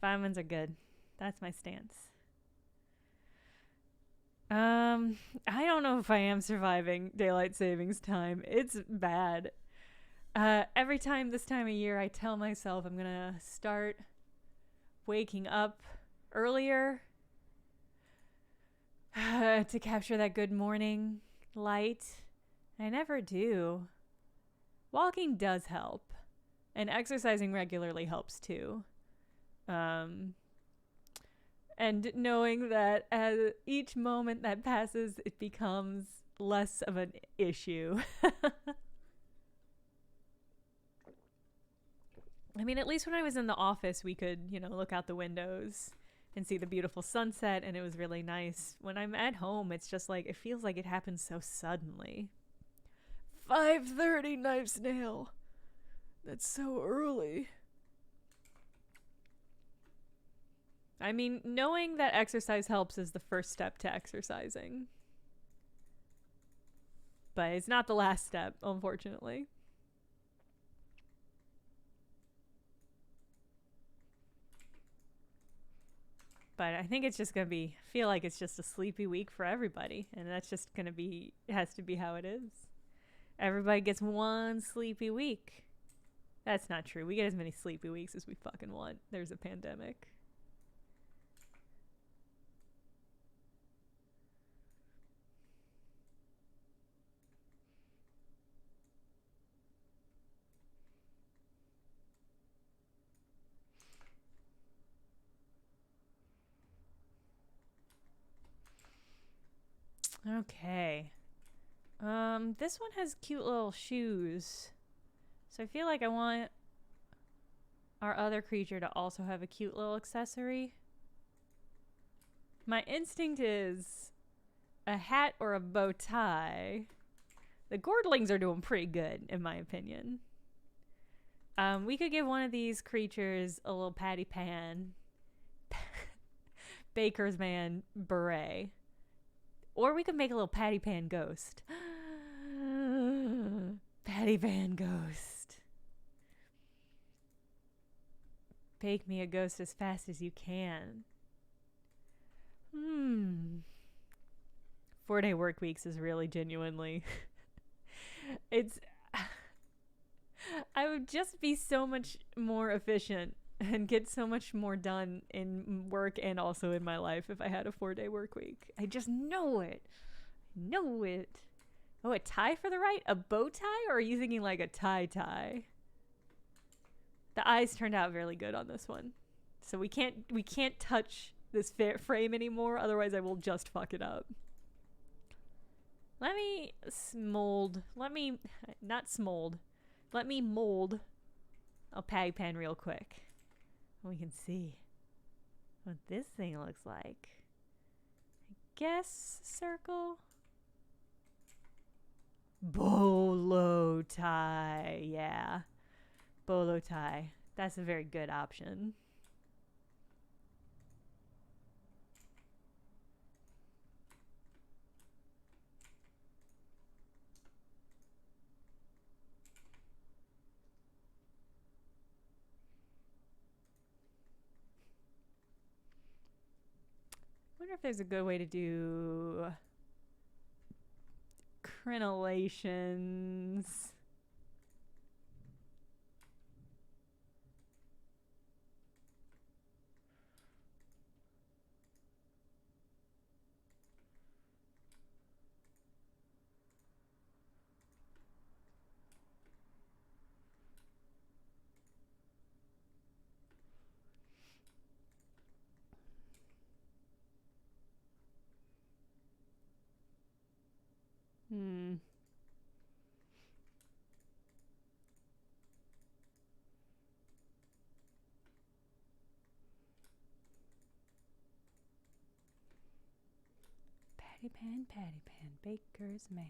Vitamins are good. That's my stance. I don't know if I am surviving daylight savings time. It's bad. Every time this time of year, I tell myself I'm gonna start waking up earlier to capture that good morning light. I never do. Walking does help, and exercising regularly helps too. And knowing that as each moment that passes, it becomes less of an issue. I mean, at least when I was in the office, we could, look out the windows and see the beautiful sunset, and it was really nice. When I'm at home, it's just like, it feels like it happens so suddenly. 5:30, Knife Snail. That's so early. I mean, knowing that exercise helps is the first step to exercising. But it's not the last step, unfortunately. But I think it's just going to feel like it's just a sleepy week for everybody. And that's just going to it has to be how it is. Everybody gets one sleepy week. That's not true. We get as many sleepy weeks as we fucking want. There's a pandemic. Okay. This one has cute little shoes. So I feel like I want our other creature to also have a cute little accessory. My instinct is a hat or a bow tie. The gourdlings are doing pretty good, in my opinion. We could give one of these creatures a little patty pan, baker's man beret. Or we could make a little patty pan ghost. Patty pan ghost. Bake me a ghost as fast as you can. 4-day work weeks is really genuinely... I would just be so much more efficient and get so much more done in work and also in my life if I had a 4-day work week. I just know it. Know it. Oh, a tie for the right? A bow tie? Or are you thinking like a tie? The eyes turned out really good on this one. So we can't touch this frame anymore, otherwise I will just fuck it up. Let me mold a patty pan real quick. We can see what this thing looks like. I guess circle. Bolo tie. Yeah. Bolo tie. That's a very good option. I wonder if there's a good way to do crenellations. Patty pan, baker's man.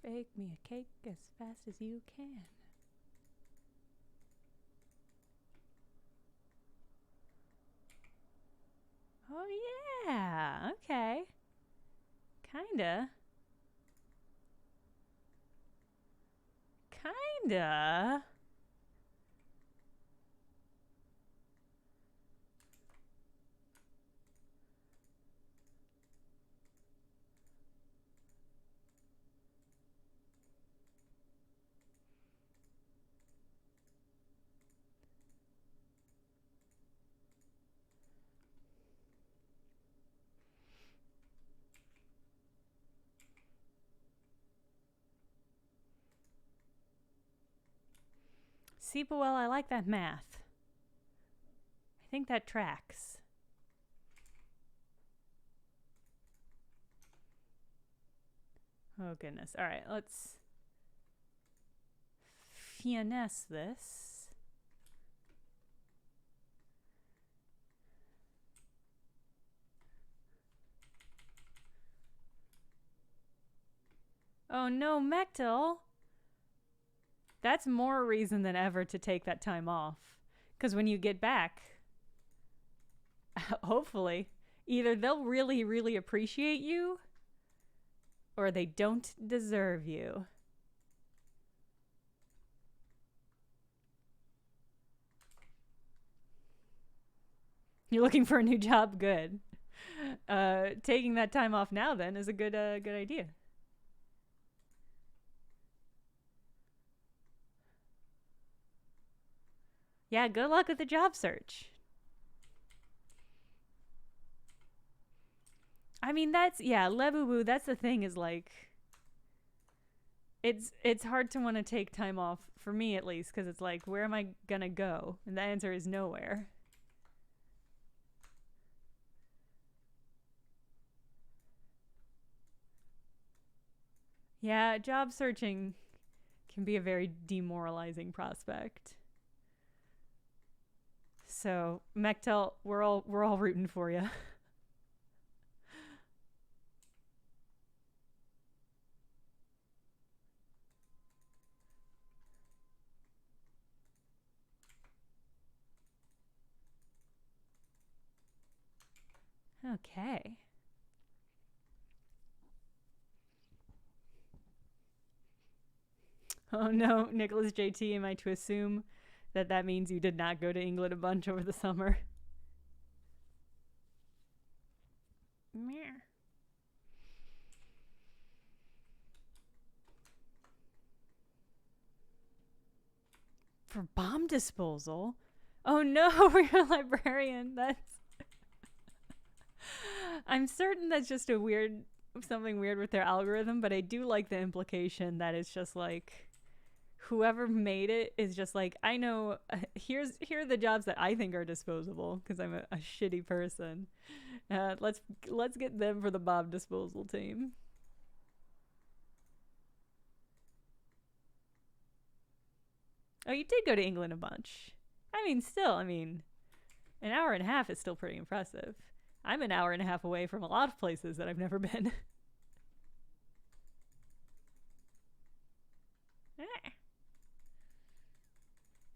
Bake me a cake as fast as you can. Oh yeah, okay. Kinda. See, but well, I like that math. I think that tracks. Oh goodness. All right, let's finesse this. Oh no, Mectil. That's more reason than ever to take that time off. Because when you get back, hopefully, either they'll really, really appreciate you, or they don't deserve you. You're looking for a new job? Good. Taking that time off now then is a good idea. Yeah, good luck with the job search. I mean, that's, yeah, Lebubu, that's the thing is like, it's hard to want to take time off, for me at least, because it's like, where am I gonna go? And the answer is nowhere. Yeah, job searching can be a very demoralizing prospect. So, Mechtel, we're all rooting for you. Okay. Oh no, Nicholas JT, am I to assume that that means you did not go to England a bunch over the summer? Meh. For bomb disposal? Oh no, we're a librarian. That's... I'm certain that's just a weird... something weird with their algorithm, but I do like the implication that it's just like... whoever made it is just like, I know, here are the jobs that I think are disposable because I'm a shitty person. Let's get them for the bomb disposal team. Oh, you did go to England a bunch. I mean, still, an hour and a half is still pretty impressive. I'm an hour and a half away from a lot of places that I've never been.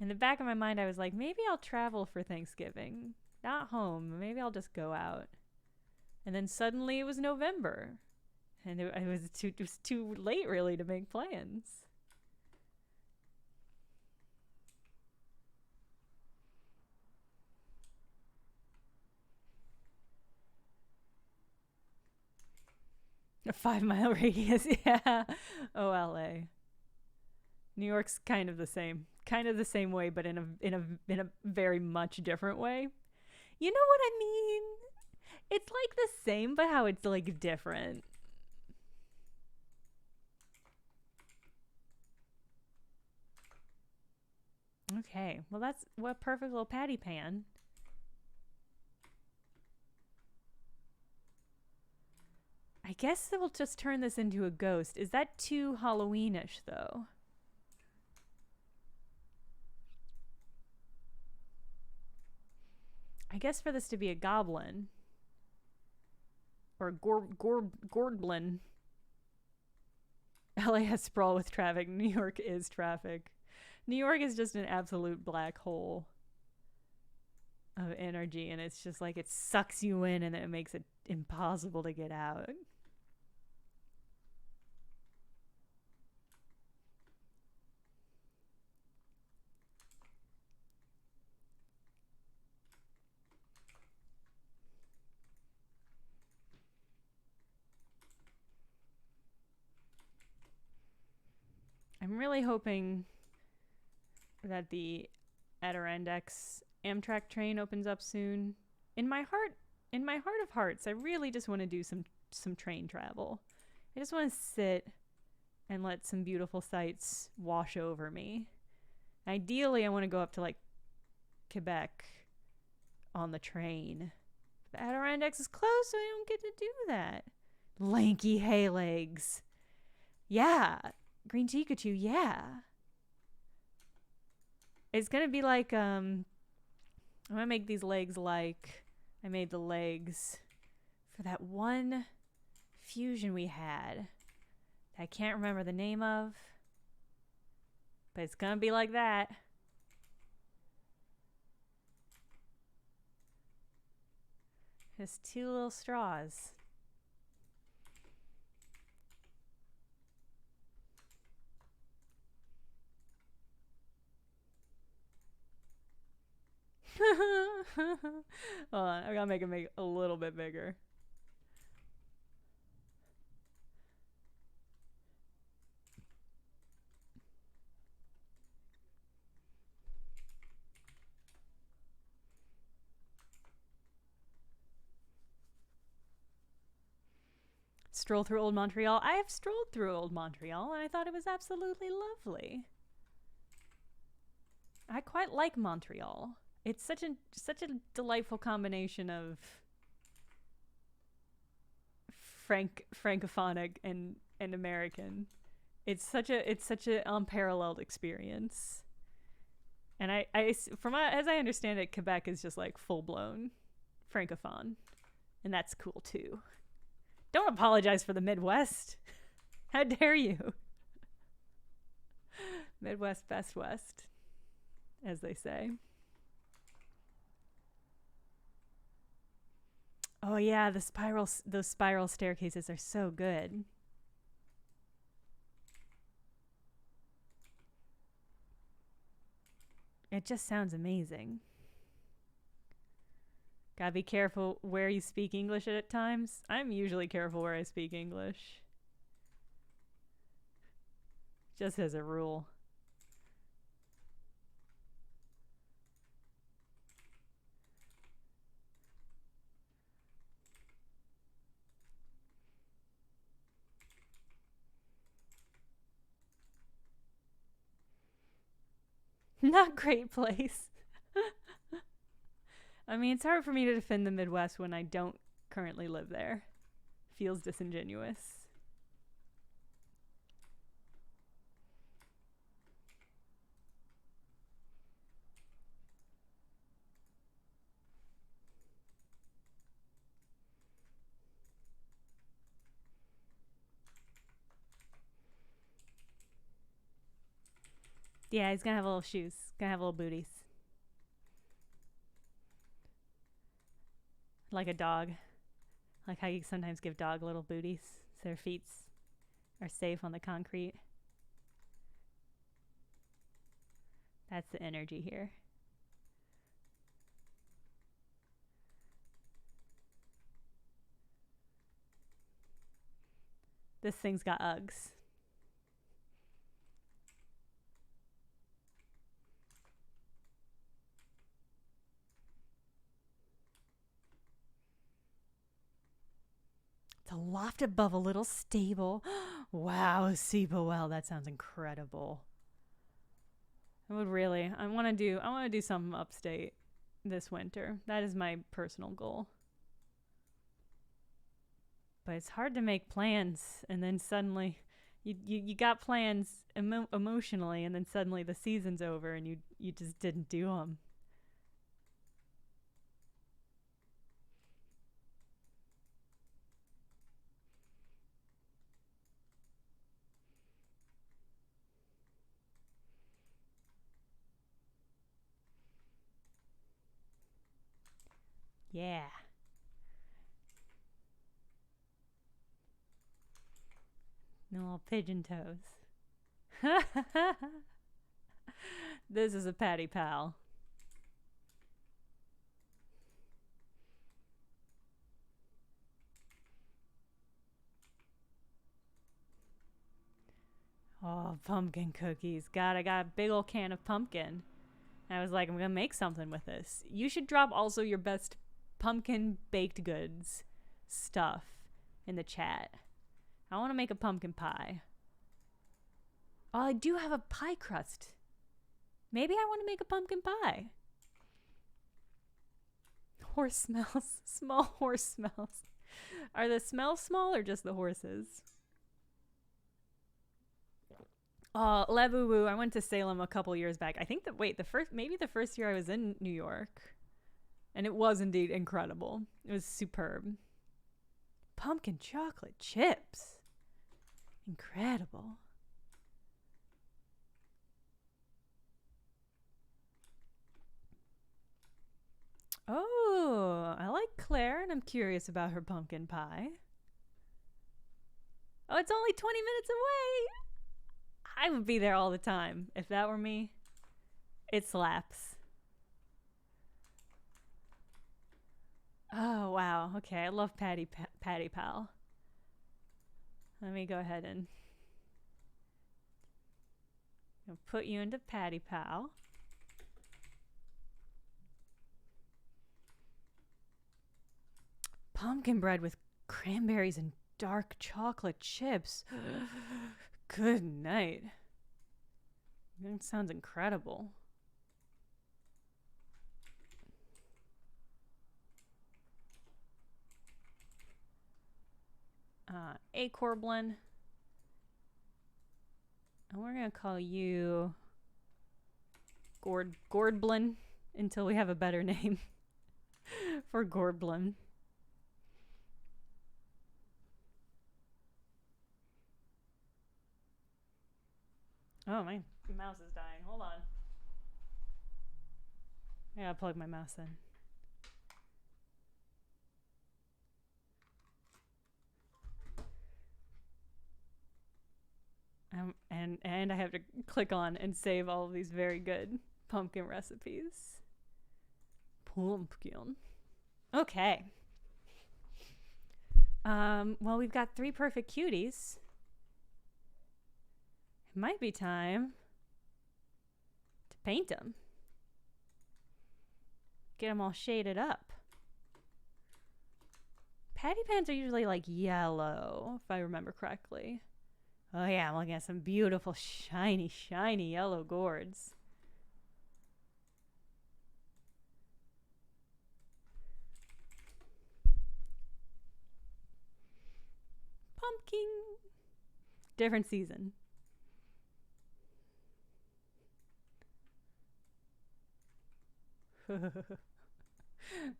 In the back of my mind, I was like, maybe I'll travel for Thanksgiving. Not home. Maybe I'll just go out. And then suddenly it was November. And it was too late, really, to make plans. A 5-mile radius, yeah. Oh, LA. New York's kind of the same way, but in a very much different way. You know what I mean? It's like the same, but how it's like different. Okay, well that's what perfect little patty pan. I guess we'll just turn this into a ghost. Is that too Halloweenish though? I guess for this to be a goblin or gourd-goblin. LA has sprawl with traffic. New York is traffic. New York is just an absolute black hole of energy, and it's just like it sucks you in and it makes it impossible to get out. I'm really hoping that the Adirondacks Amtrak train opens up soon. In my heart of hearts, I really just want to do some train travel. I just want to sit and let some beautiful sights wash over me. Ideally, I want to go up to like Quebec on the train. The Adirondacks is close, so I don't get to do that. Lanky hay legs. Yeah. Green Pikachu, yeah. It's gonna be like, I'm gonna make these legs like I made the legs for that one fusion we had that I can't remember the name of, but it's gonna be like that. Just 2 little straws. Hold on, I gotta make it a little bit bigger. Stroll through Old Montreal. I have strolled through Old Montreal and I thought it was absolutely lovely. I quite like Montreal. It's such a delightful combination of francophonic and and American. It's such a unparalleled experience. And as I understand it, Quebec is just like full blown francophone, and that's cool too. Don't apologize for the Midwest. How dare you? Midwest, best West, as they say. Oh yeah, those spiral staircases are so good. It just sounds amazing. Gotta be careful where you speak English at times. I'm usually careful where I speak English. Just as a rule. Not great place. I mean, it's hard for me to defend the Midwest when I don't currently live there. Feels disingenuous. Yeah, he's gonna have little shoes. Gonna have little booties. Like a dog. Like how you sometimes give dog little booties so their feet are safe on the concrete. That's the energy here. This thing's got Uggs. It's a loft above a little stable. Wow, Sipa, well, that sounds incredible. I want to do something upstate this winter. That is my personal goal. But it's hard to make plans and then suddenly you got plans emotionally and then suddenly the season's over and you just didn't do them. Yeah. No little pigeon toes. This is a patty pal. Oh, pumpkin cookies. God, I got a big old can of pumpkin. I was like, I'm gonna make something with this. You should drop also your best pumpkin baked goods stuff in the chat. I want to make a pumpkin pie. Oh, I do have a pie crust. Maybe I want to make a pumpkin pie. Horse smells. Small horse smells. Are the smells small or just the horses? Oh, Labubu. I went to Salem a couple years back. I think that, maybe the first year I was in New York. And it was indeed incredible. It was superb. Pumpkin chocolate chips. Incredible. Oh, I like Claire and I'm curious about her pumpkin pie. Oh, it's only 20 minutes away. I would be there all the time. If that were me, it slaps. Oh, wow. Okay, I love Patty Pal. Let me go ahead and put you into Patty Pal. Pumpkin bread with cranberries and dark chocolate chips. Good night. That sounds incredible. A Corblin. gonna call you Gourd-Goblin until we have a better name for Goblin. Oh, my mouse is dying. Hold on. I gotta plug my mouse in. And I have to click on and save all of these very good pumpkin recipes. Pumpkin. Okay. Well, we've got 3 perfect cuties. It might be time to paint them. Get them all shaded up. Patty pans are usually like yellow, if I remember correctly. Oh yeah, I'm looking at some beautiful, shiny, shiny yellow gourds. Pumpkin. Different season.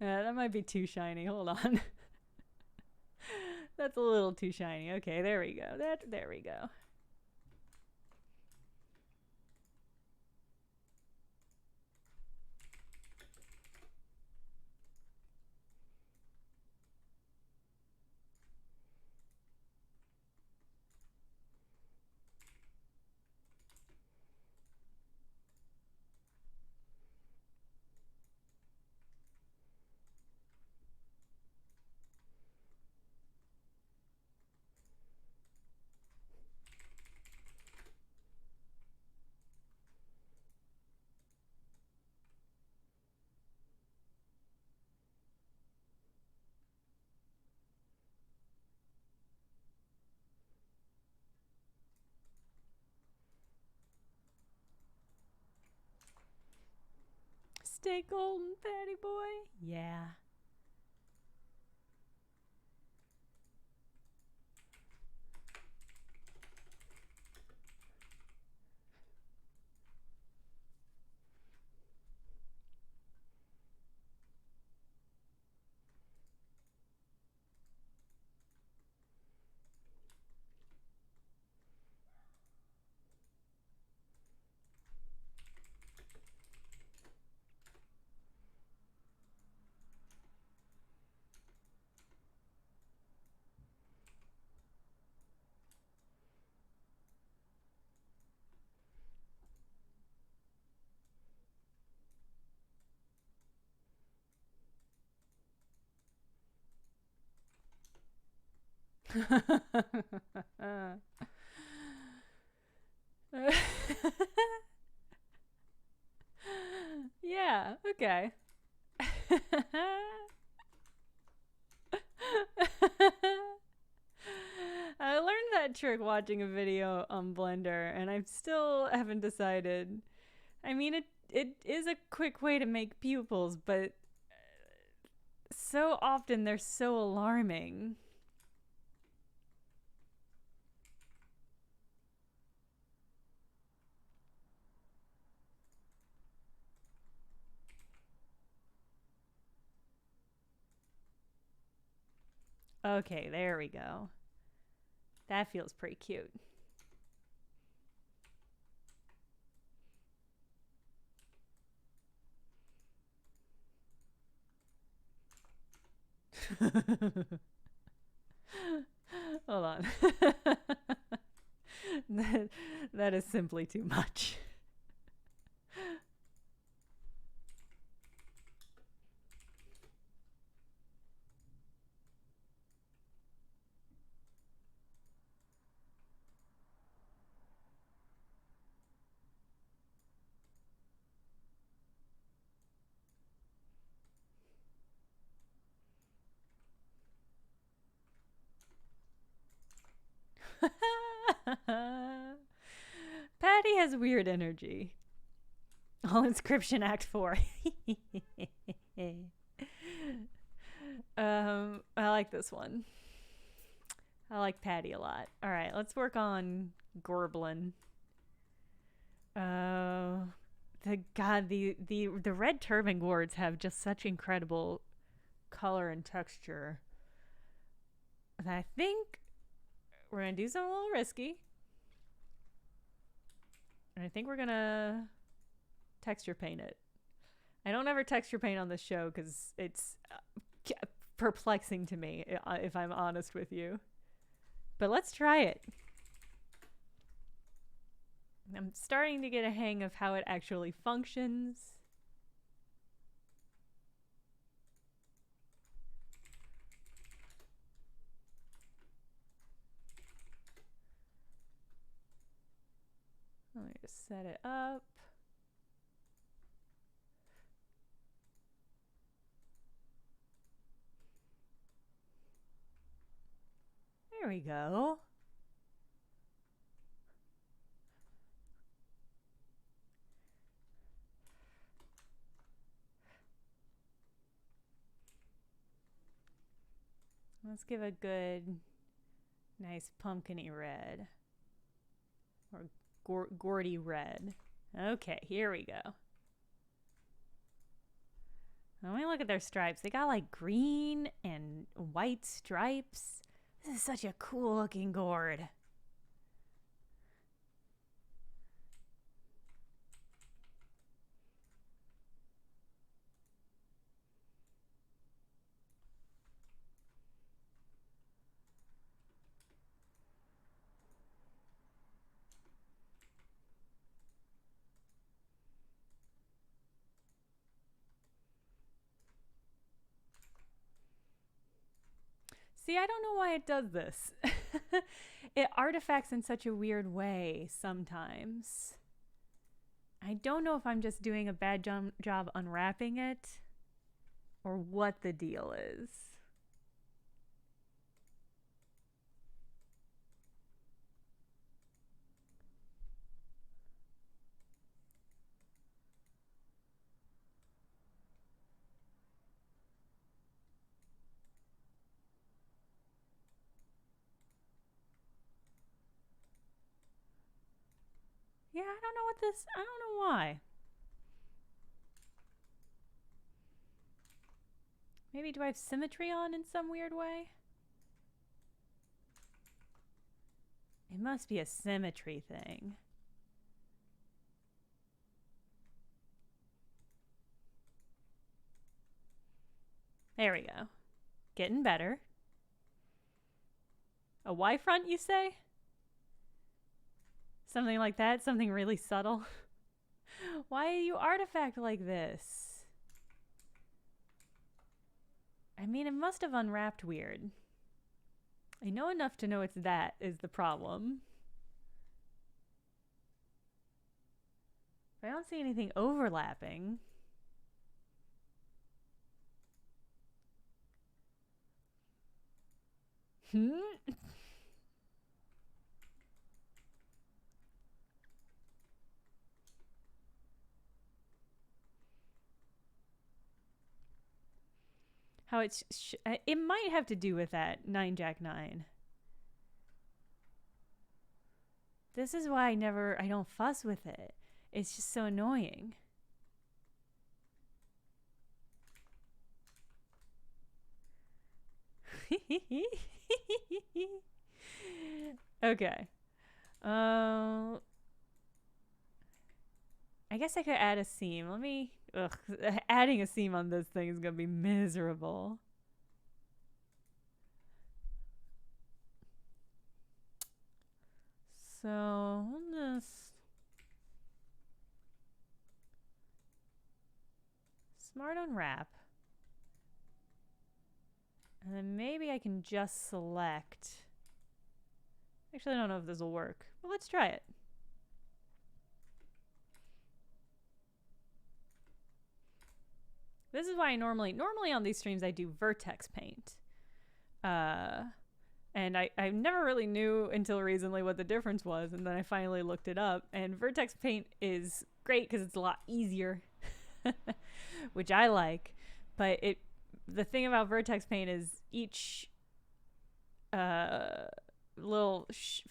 That might be too shiny. Hold on. That's a little too shiny. Okay, there we go. There we go. Stay golden, Patty boy. Yeah. Yeah, okay. I learned that trick watching a video on Blender, and I still haven't decided. I mean, it is a quick way to make pupils, but so often they're so alarming. Okay, there we go. That feels pretty cute. Hold on. that is simply too much. Patty has weird energy. All Inscription Act 4. I like this one. I like Patty a lot. All right, let's work on Goblin. The red turban gourds have just such incredible color and texture. And I think we're gonna do something a little risky. And I think we're gonna texture paint it. I don't ever texture paint on this show because it's perplexing to me, if I'm honest with you. But let's try it. I'm starting to get a hang of how it actually functions. Let me just set it up. There we go. Let's give a good, nice pumpkin-y red. Or gourdy red. Okay, here we go. When we look at their stripes, they got like green and white stripes. This is such a cool looking gourd. See, I don't know why it does this. It artifacts in such a weird way sometimes. I don't know if I'm just doing a bad job unwrapping it or what the deal is. Yeah, I don't know what this, I don't know why. Maybe do I have symmetry on in some weird way? It must be a symmetry thing. There we go. Getting better. A Y front, you say? Something like that? Something really subtle? Why do you artifact like this? I mean, it must have unwrapped weird. I know enough to know it's that is the problem. I don't see anything overlapping. How it's it might have to do with that 9 Jack 9. This is why I don't fuss with it. It's just so annoying. Okay. I guess I could add a seam. Let me... Ugh. Adding a seam on this thing is going to be miserable. So, I'll just... Smart unwrap. And then maybe I can just select... Actually, I don't know if this will work. But let's try it. This is why I normally on these streams I do vertex paint. And I never really knew until recently what the difference was, and then I finally looked it up. And vertex paint is great because it's a lot easier, which I like. But the thing about vertex paint is each little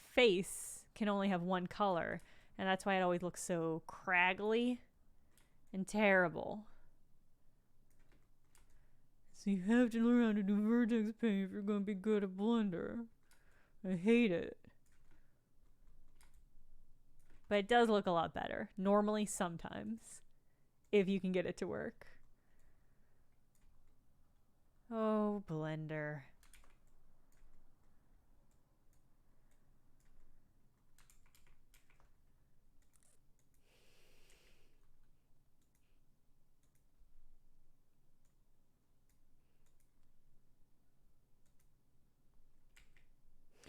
face can only have one color. And that's why it always looks so craggly and terrible. So you have to learn how to do vertex paint if you're going to be good at Blender. I hate it. But it does look a lot better. Normally, sometimes. If you can get it to work. Oh, Blender.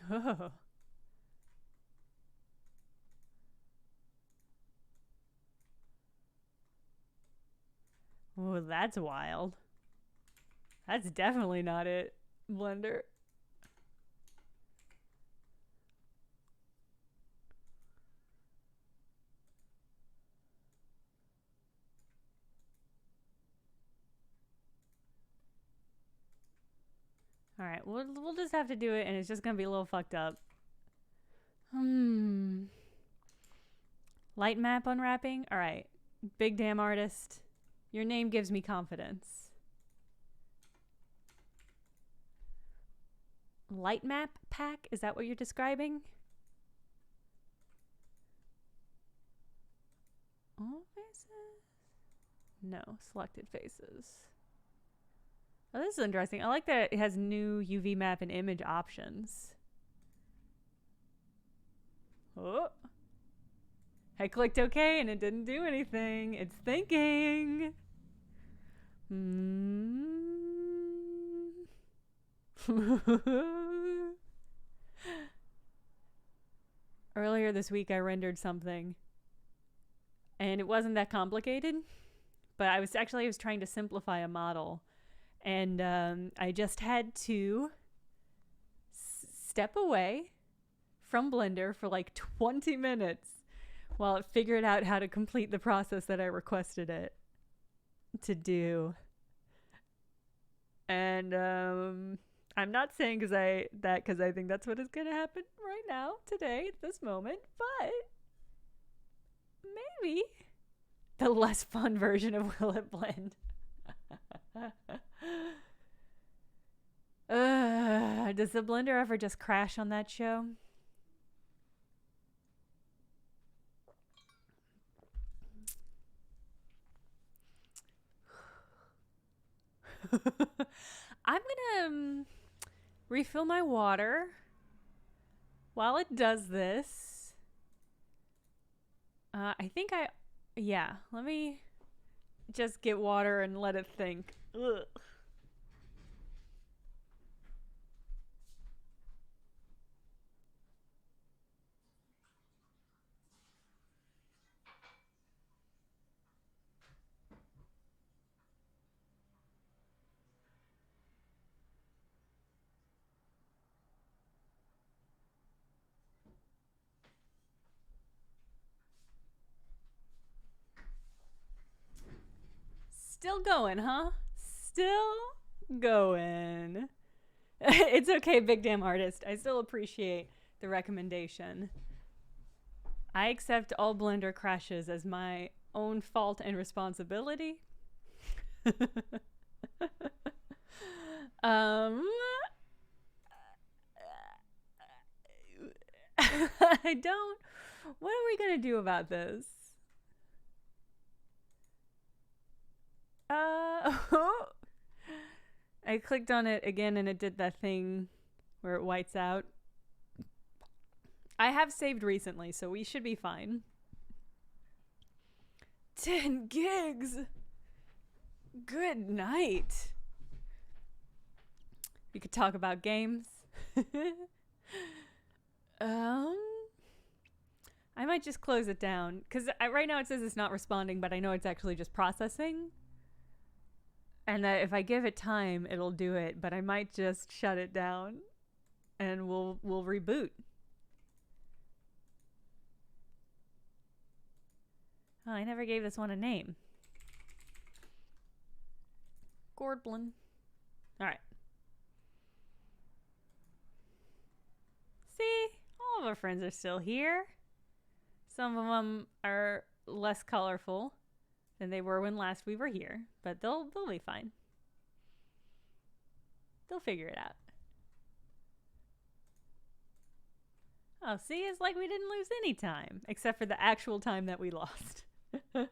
Oh. Oh, that's wild. That's definitely not it, Blender. Alright, we'll just have to do it, and it's just gonna be a little fucked up. Light map unwrapping? Alright. Big damn artist. Your name gives me confidence. Light map pack? Is that what you're describing? All faces? No, selected faces. Oh, this is interesting. I like that it has new UV map and image options. Oh. I clicked OK and it didn't do anything. It's thinking. Earlier this week I rendered something and it wasn't that complicated, but I was trying to simplify a model, and I just had to step away from Blender for like 20 minutes while it figured out how to complete the process that I requested it to do. And I'm not saying because I think that's what is going to happen right now, today, at this moment, but maybe the less fun version of Will It Blend. Does the Blender ever just crash on that show? I'm gonna refill my water while it does this. Let me just get water and let it think. Ugh. Still going, huh? Still going. It's okay, big damn artist. I still appreciate the recommendation. I accept all Blender crashes as my own fault and responsibility. I don't. What are we gonna do about this? I clicked on it again and it did that thing where it whites out. I have saved recently, so we should be fine. 10 gigs! Good night! We could talk about games. I might just close it down, because right now it says it's not responding, but I know it's actually just processing. And that if I give it time, it'll do it, but I might just shut it down and we'll reboot. Oh, I never gave this one a name. Goblin. All right. See, all of our friends are still here. Some of them are less colorful than they were when last we were here, but they'll be fine. They'll figure it out. Oh, see, it's like we didn't lose any time, except for the actual time that we lost. All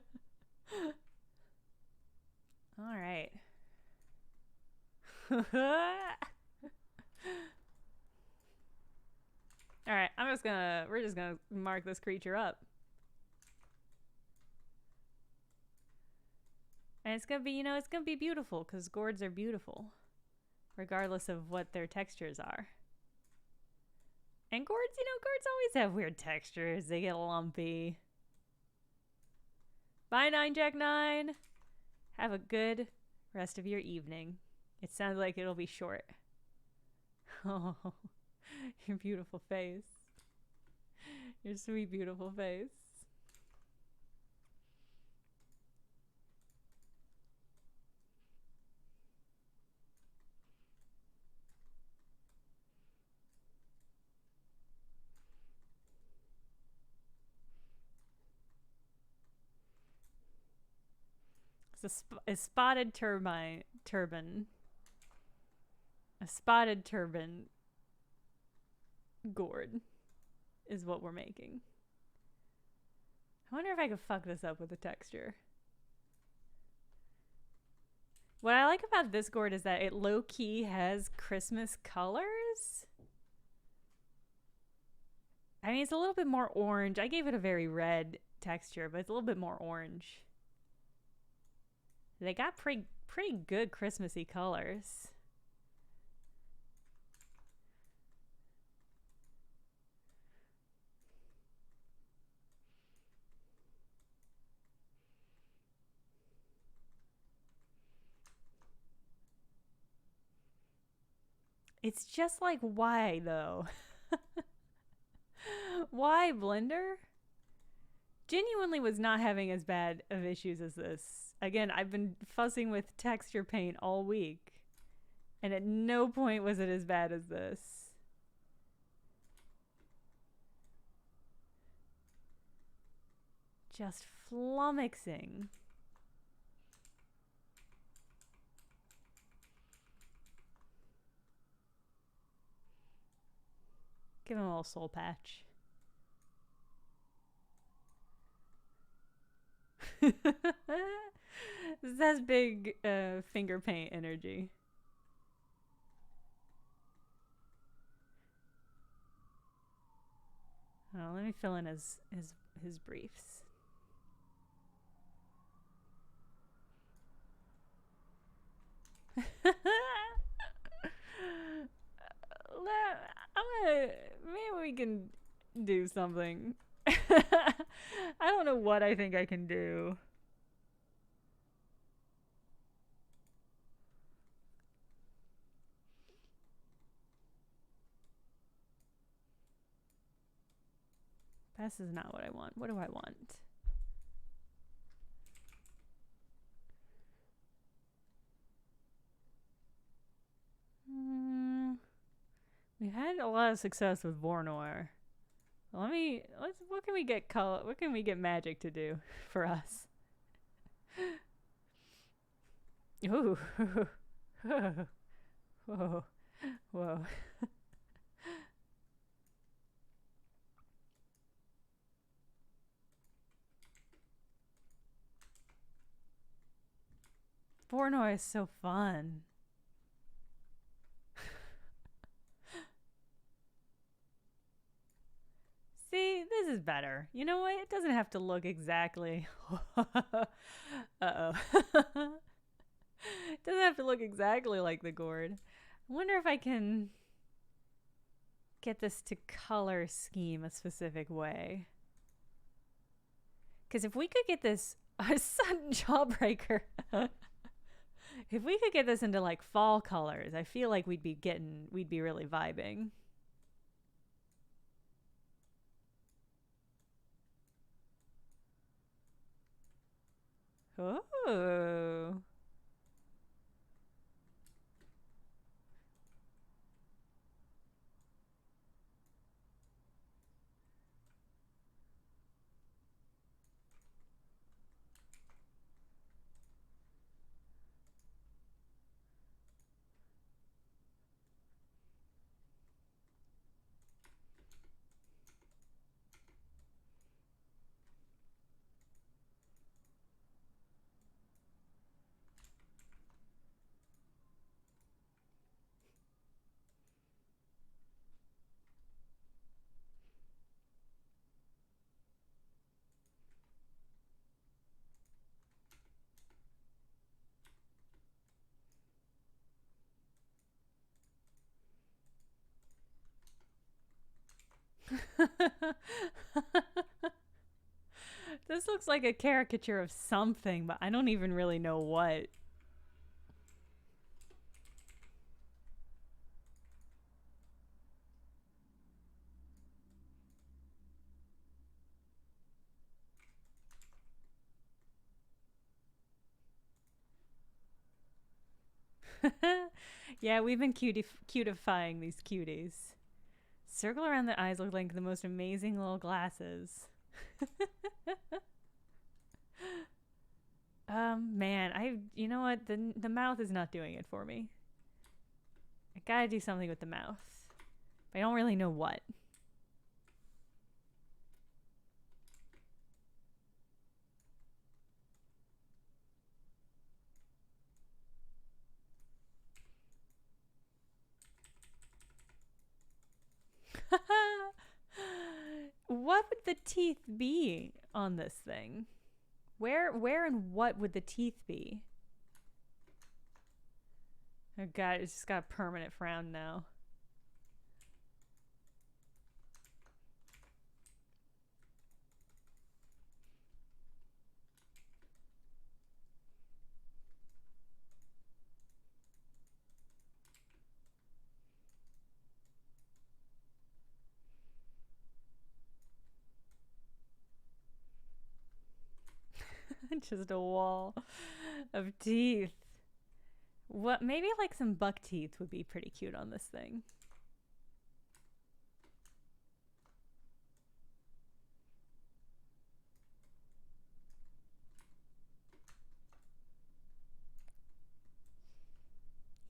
right. All right, we're just gonna mark this creature up. And it's gonna be, it's gonna be beautiful, because gourds are beautiful, regardless of what their textures are. And gourds, gourds always have weird textures. They get lumpy. Bye, 9jack9. Have a good rest of your evening. It sounds like it'll be short. Oh, your beautiful face. Your sweet, beautiful face. A spotted turban. A spotted turban gourd is what we're making. I wonder if I could fuck this up with the texture. What I like about this gourd is that it low-key has Christmas colors. I mean, it's a little bit more orange. I gave it a very red texture, but it's a little bit more orange. They got pretty good Christmassy colors. It's just like, why though? Why, Blender? Genuinely was not having as bad of issues as this. Again, I've been fussing with texture paint all week, and at no point was it as bad as this. Just flummoxing. Give him a little soul patch. This has big finger paint energy. Oh, let me fill in his briefs. Maybe we can do something. I don't know what I think I can do. This is not what I want. What do I want? We had a lot of success with Vornor. What can we get what can we get magic to do for us? Ooh. Whoa. Whoa. Vornor is so fun. See, this is better. You know what? It doesn't have to look exactly. Uh-oh. It doesn't have to look exactly like the gourd. I wonder if I can get this to color scheme a specific way. Because if we could get this a sudden jawbreaker. If we could get this into like fall colors, I feel like we'd be really vibing. Oh. This looks like a caricature of something, but I don't even really know what. Yeah, we've been cutifying these cuties. Circle around the eyes look like the most amazing little glasses. Man, you know what? The mouth is not doing it for me. I gotta do something with the mouth. But I don't really know what. What would the teeth be on this thing? Where and what would the teeth be? Oh god, it's just got a permanent frown now. Just a wall of teeth. What? Maybe like some buck teeth would be pretty cute on this thing.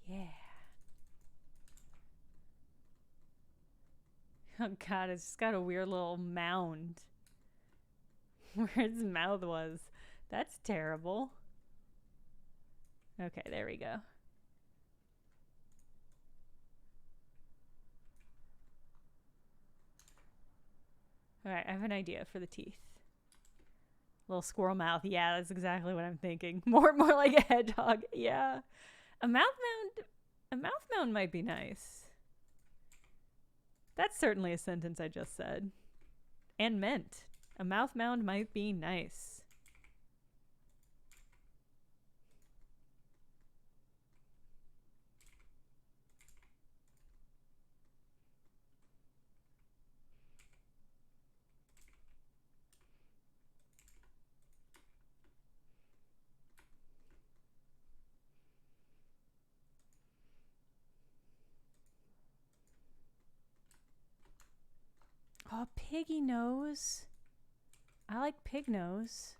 Yeah. Oh god, it's just got a weird little mound where its mouth was. That's terrible. Okay, there we go. Alright, I have an idea for the teeth. Little squirrel mouth. Yeah, that's exactly what I'm thinking. More like a hedgehog. Yeah. A mouth mound might be nice. That's certainly a sentence I just said. And meant. A mouth mound might be nice. Oh, piggy nose. I like pig nose.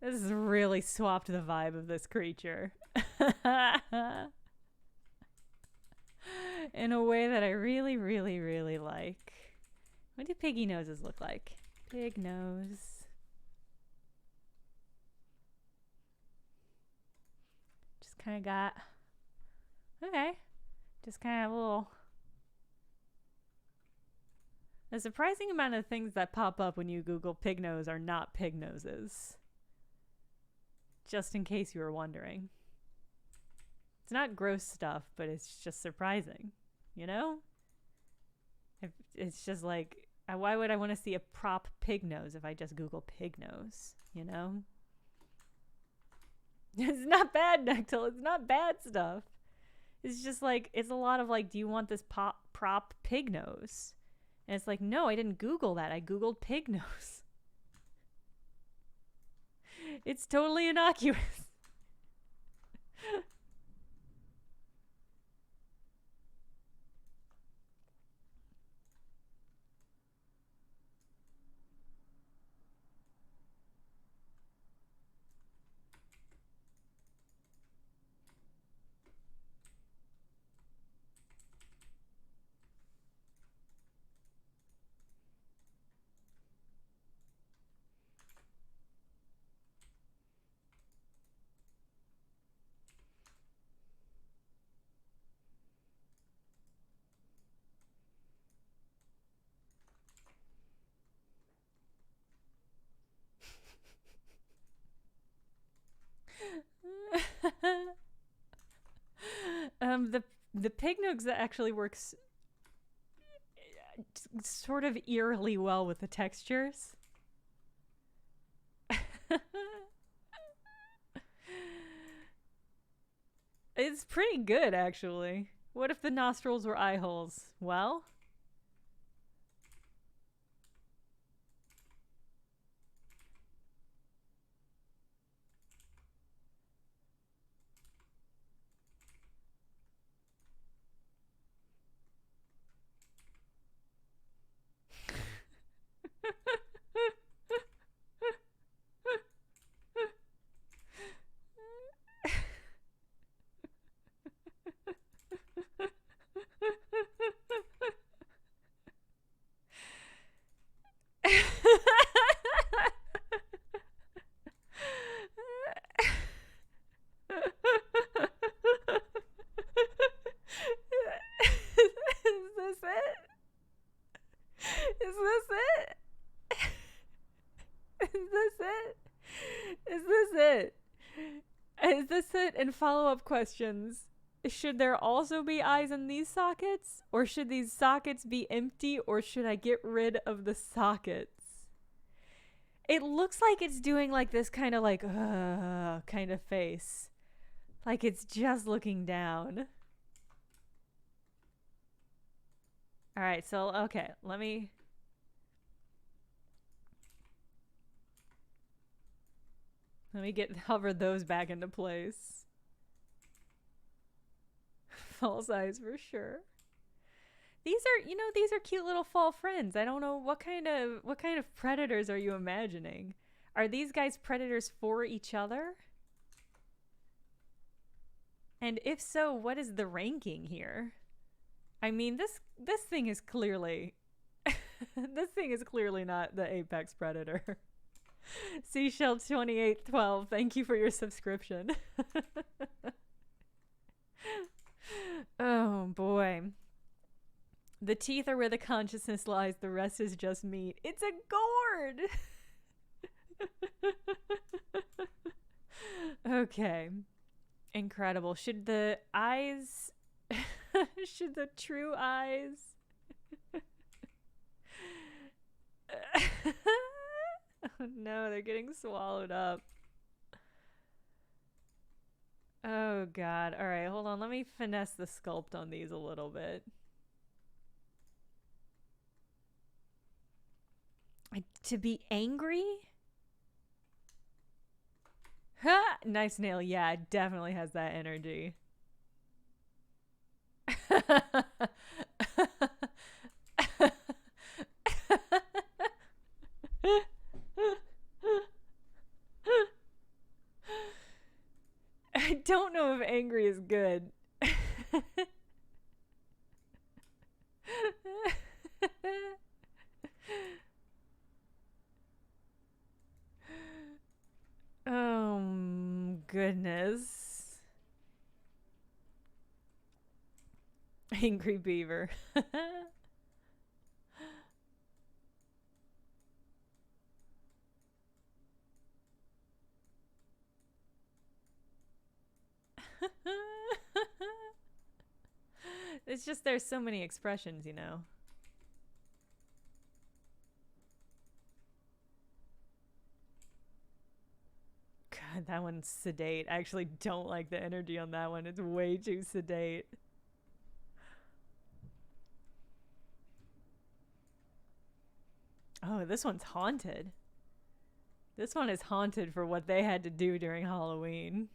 This has really swapped the vibe of this creature. In a way that I really, really, really like. What do piggy noses look like? Pig nose. Just kind of got... Okay. Just kind of a little... A surprising amount of things that pop up when you Google pig nose are not pig noses. Just in case you were wondering. It's not gross stuff, but it's just surprising. You know? It's just like, why would I want to see a prop pig nose if I just Google pig nose? You know? It's not bad, Nectal. It's not bad stuff. It's just like, it's a lot of like, do you want this prop pig nose? And it's like, no, I didn't Google that. I Googled pig nose. It's totally innocuous. The pig nose actually works sort of eerily well with the textures. It's pretty good, actually. What if the nostrils were eye holes? Well... And follow-up questions. Should there also be eyes in these sockets? Or should these sockets be empty? Or should I get rid of the sockets? It looks like it's doing like this kind of like, kind of face. Like it's just looking down. Alright, so, okay, let me hover those back into place. False eyes for sure. These are, you know, these are cute little fall friends. I don't know what kind of predators are you imagining? Are these guys predators for each other? And if so, what is the ranking here? I mean, this thing is clearly this thing is clearly not the apex predator. Seashell 2812, thank you for your subscription. Oh boy. The teeth are where the consciousness lies, the rest is just meat. It's a gourd! Okay. Incredible. Should the eyes... should the true eyes... Oh no, they're getting swallowed up. Oh god. Alright, hold on. Let me finesse the sculpt on these a little bit. To be angry? Ha! Nice nail. Yeah, it definitely has that energy. I don't know if angry is good. Oh, goodness. Angry beaver. It's just there's so many expressions, you know. God, that one's sedate. I actually don't like the energy on that one. It's way too sedate. Oh, this one's haunted. This one is haunted for what they had to do during Halloween.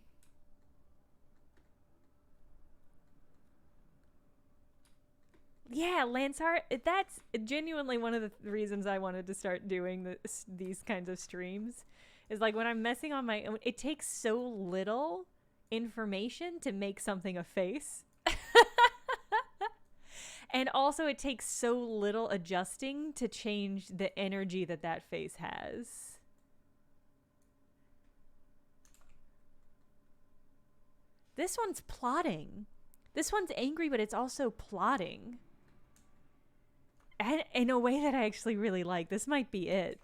Yeah, lance art. That's genuinely one of the reasons I wanted to start doing these kinds of streams. Is like when I'm messing on my own, it takes so little information to make something a face. And also it takes so little adjusting to change the energy that that face has. This one's plotting. This one's angry, but it's also plotting. And in a way that I actually really like. This might be it.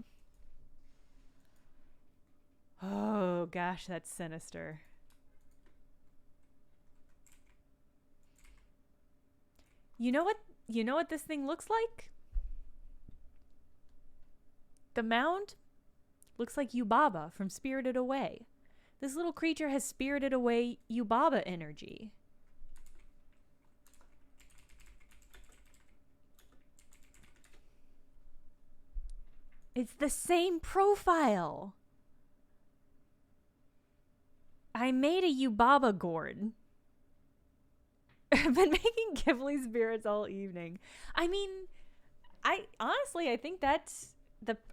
Oh gosh, that's sinister. You know what this thing looks like? The mound looks like Yubaba from Spirited Away. This little creature has spirited away Yubaba energy. It's the same profile. I made a Yubaba gourd. I've been making Ghibli spirits all evening. I mean, I think that's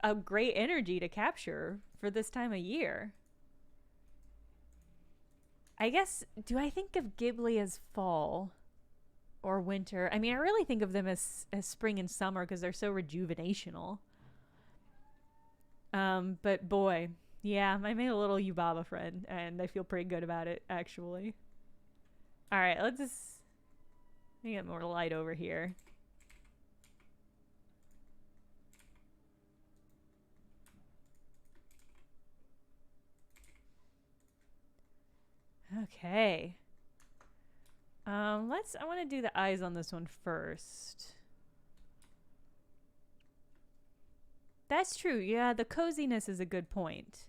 a great energy to capture for this time of year. I guess, do I think of Ghibli as fall or winter? I mean, I really think of them as spring and summer because they're so rejuvenational. But boy, yeah, I made a little Yubaba friend and I feel pretty good about it, actually. All right, let me get more light over here. Okay. I want to do the eyes on this one first. That's true. Yeah, the coziness is a good point.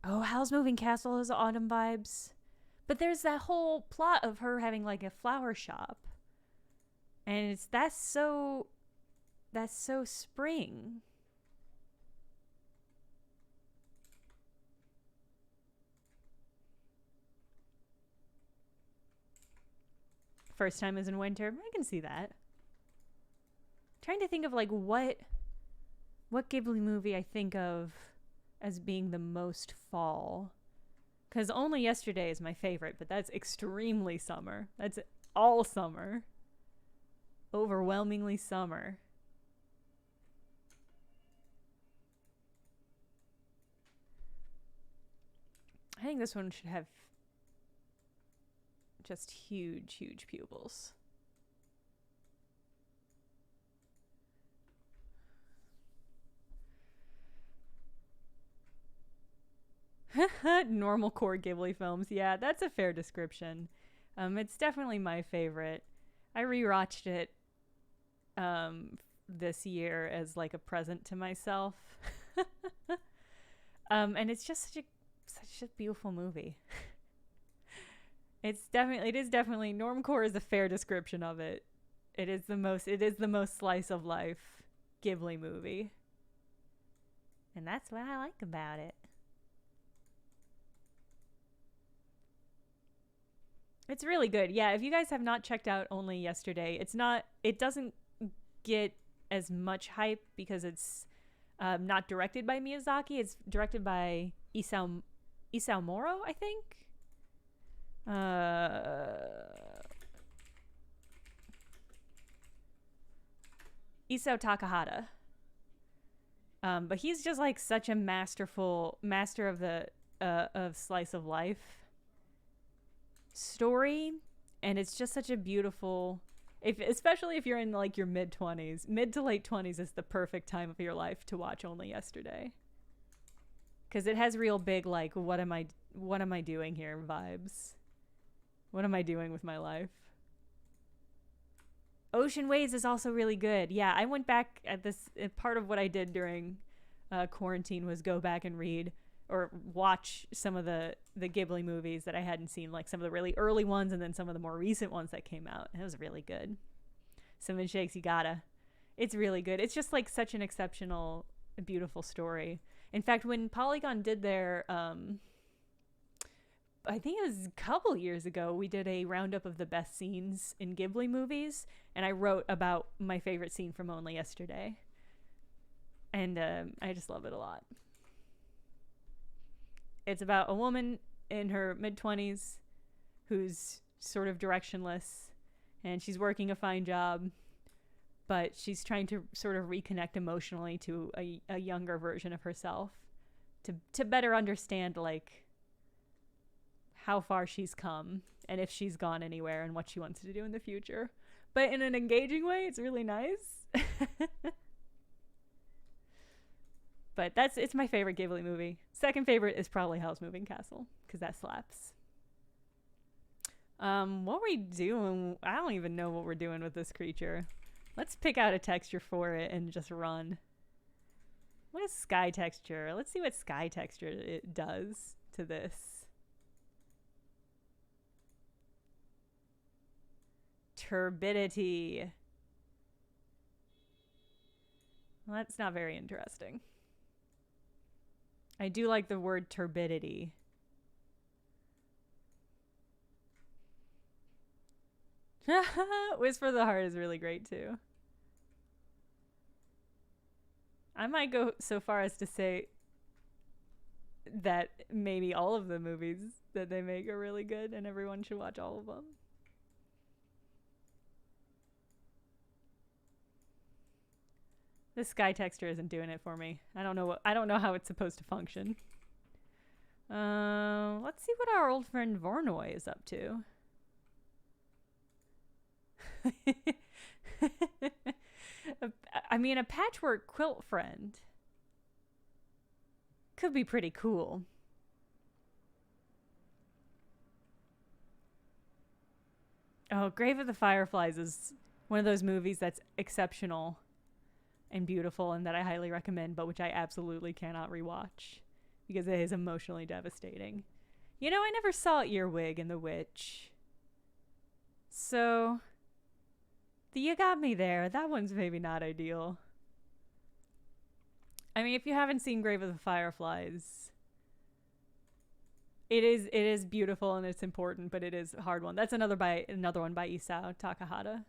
Oh, Howl's Moving Castle has autumn vibes. But there's that whole plot of her having like a flower shop. And that's so spring. First time is in winter. I can see that. Trying to think of like what Ghibli movie I think of as being the most fall. Because Only Yesterday is my favorite, but that's extremely summer. That's all summer. Overwhelmingly summer. I think this one should have just huge, huge pupils. Normal core Ghibli films. Yeah, that's a fair description. It's definitely my favorite. I rewatched it this year as like a present to myself. And it's just such a beautiful movie. It is definitely normcore is a fair description of it. It is the most slice of life Ghibli movie. And that's what I like about it. It's really good. Yeah, if you guys have not checked out Only Yesterday, it doesn't get as much hype because it's not directed by Miyazaki. It's directed by Isao Moro, I think. Isao Takahata. But he's just like such a master of the of slice of life story, and it's just such a beautiful, especially if you're in like your mid to late 20s is the perfect time of your life to watch Only Yesterday, because it has real big like what am I doing here vibes. What am I doing with my life? Ocean Waves is also really good. Yeah, I went back at this. Part of what I did during quarantine was go back and read or watch some of the Ghibli movies that I hadn't seen, like some of the really early ones and then some of the more recent ones that came out. And it was really good. Seven Shakes, you gotta. It's really good. It's just like such an exceptional, beautiful story. In fact, when Polygon did their, I think it was a couple years ago, we did a roundup of the best scenes in Ghibli movies, and I wrote about my favorite scene from Only Yesterday. And I just love it a lot. It's about a woman in her mid-20s who's sort of directionless, and she's working a fine job, but she's trying to sort of reconnect emotionally to a younger version of herself to better understand, like, how far she's come and if she's gone anywhere and what she wants to do in the future. But in an engaging way, it's really nice. But it's my favorite Ghibli movie. Second favorite is probably Howl's Moving Castle, because that slaps. What are we doing? I don't even know what we're doing with this creature. Let's pick out a texture for it and just run. What is sky texture? Let's see what sky texture it does to this. Turbidity. Well, that's not very interesting. I do like the word turbidity. Whisper the Heart is really great too. I might go so far as to say that maybe all of the movies that they make are really good and everyone should watch all of them. This sky texture isn't doing it for me. I don't know how it's supposed to function. Let's see what our old friend Vornoy is up to. I mean, a patchwork quilt friend could be pretty cool. Oh, Grave of the Fireflies is one of those movies that's exceptional and beautiful and that I highly recommend, but which I absolutely cannot rewatch because it is emotionally devastating. You know, I never saw Earwig and the Witch. So you got me there. That one's maybe not ideal. I mean, if you haven't seen Grave of the Fireflies, it is beautiful and it's important, but it is a hard one. That's another one by Isao Takahata.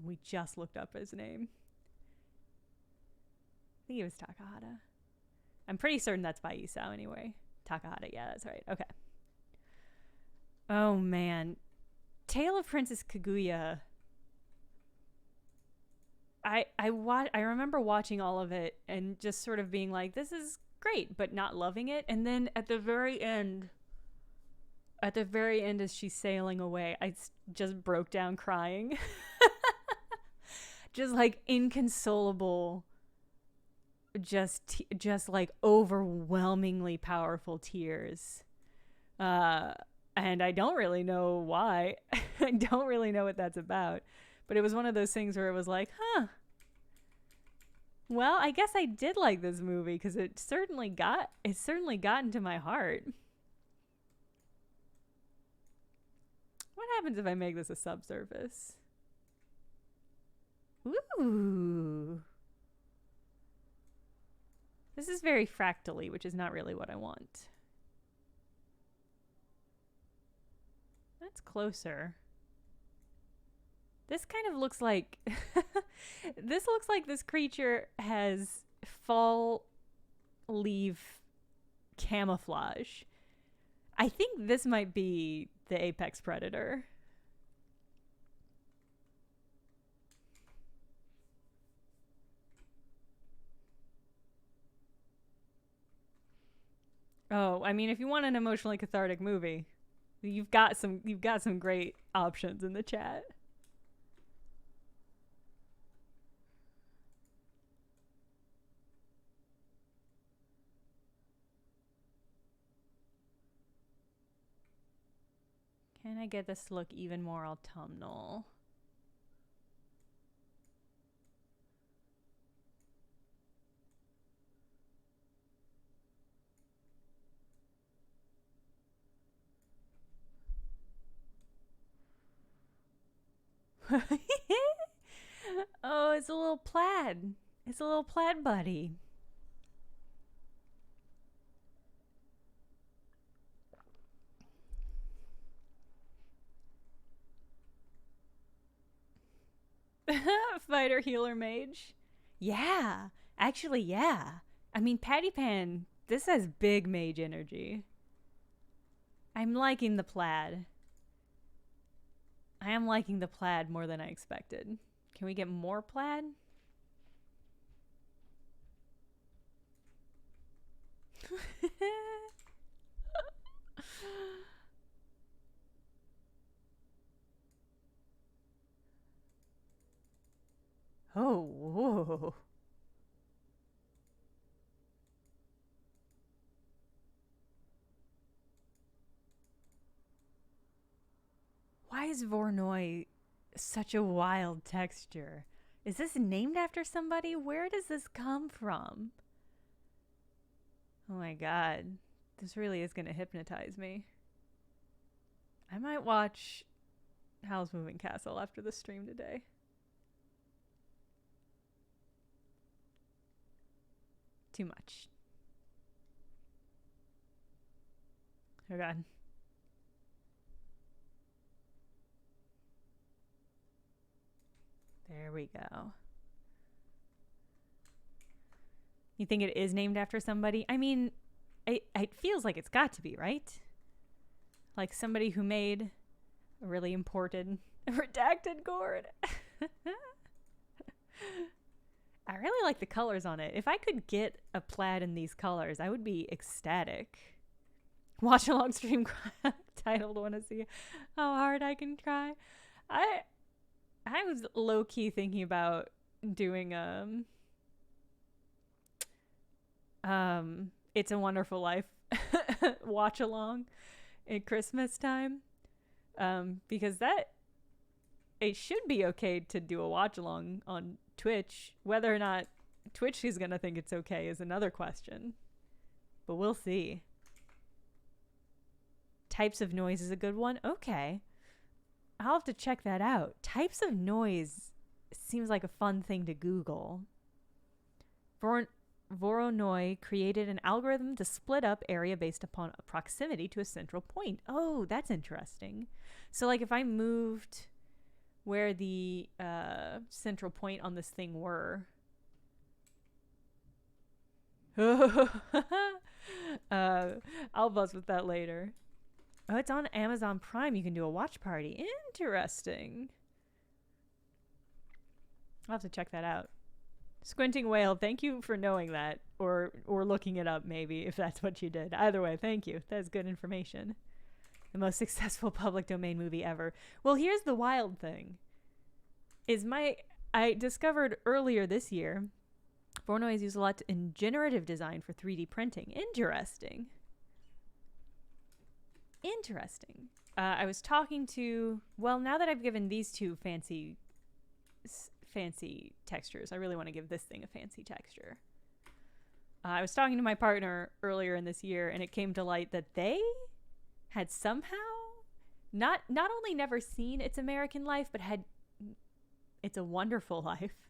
We just looked up his name. I think it was Takahata. I'm pretty certain that's by Isao anyway. Takahata, yeah, that's right. Okay. Oh man. Tale of Princess Kaguya. I remember watching all of it and just sort of being like, this is great, but not loving it. And then at the very end as she's sailing away, I just broke down crying. Just like inconsolable, just like overwhelmingly powerful tears. And I don't really know why. I don't really know what that's about. But it was one of those things where it was like, huh. Well, I guess I did like this movie because it certainly got into my heart. What happens if I make this a subsurface? Ooh. This is very fractally, which is not really what I want. That's closer. This kind of looks like this looks like this creature has fall leaf camouflage. I think this might be the apex predator. Oh, I mean, if you want an emotionally cathartic movie, you've got some great options in the chat. Can I get this to look even more autumnal? Oh, it's a little plaid. It's a little plaid buddy. Fighter, healer, mage. Yeah, actually, yeah. I mean, Patty Pan, this has big mage energy. I'm liking the plaid. I am liking the plaid more than I expected. Can we get more plaid? Oh, whoa. Why is Voronoi such a wild texture? Is this named after somebody? Where does this come from? Oh my god. This really is going to hypnotize me. I might watch Howl's Moving Castle after the stream today. Too much. Oh god. There we go. You think it is named after somebody? I mean, it feels like it's got to be, right? Like somebody who made a really important redacted gourd. I really like the colors on it. If I could get a plaid in these colors, I would be ecstatic. Watch along stream titled "Wanna See How Hard I Can Try." I was low-key thinking about doing It's a Wonderful Life watch along at Christmas time, because it should be okay to do a watch along on Twitch. Whether or not Twitch is gonna think it's okay is another question, but we'll see. Types of noise is a good one. Okay, I'll have to check that out. Types of noise seems like a fun thing to Google. Voronoi created an algorithm to split up area based upon a proximity to a central point. Oh, that's interesting. So like if I moved where the central point on this thing were. I'll buzz with that later. Oh, it's on Amazon Prime. You can do a watch party. Interesting. I'll have to check that out. Squinting Whale, thank you for knowing that, or looking it up maybe, if that's what you did. Either way, thank you. That's good information. The most successful public domain movie ever. Well, here's the wild thing. I discovered earlier this year, Voronoi is used a lot in generative design for 3D printing. Interesting. Interesting. I was talking to, well, now that I've given these two fancy textures, I really want to give this thing a fancy texture. I was talking to my partner earlier in this year, and it came to light that they had somehow not only never seen It's American Life, but had It's a Wonderful Life.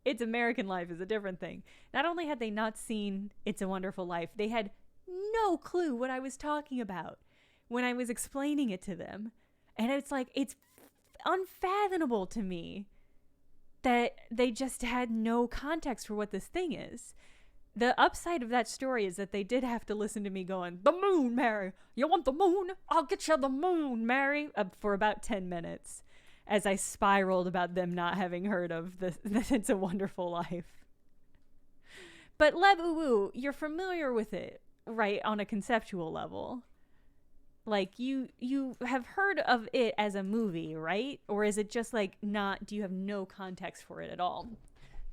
It's American Life is a different thing. Not only had they not seen It's a Wonderful Life, they had no clue what I was talking about when I was explaining it to them. And it's like, it's unfathomable to me that they just had no context for what this thing is. The upside of that story is that they did have to listen to me going, "The moon, Mary. You want the moon? I'll get you the moon, Mary," for about 10 minutes as I spiraled about them not having heard of this It's a Wonderful Life. But Lebu, you're familiar with it, right, on a conceptual level. Like, you have heard of it as a movie, right? Or is it just like do you have no context for it at all?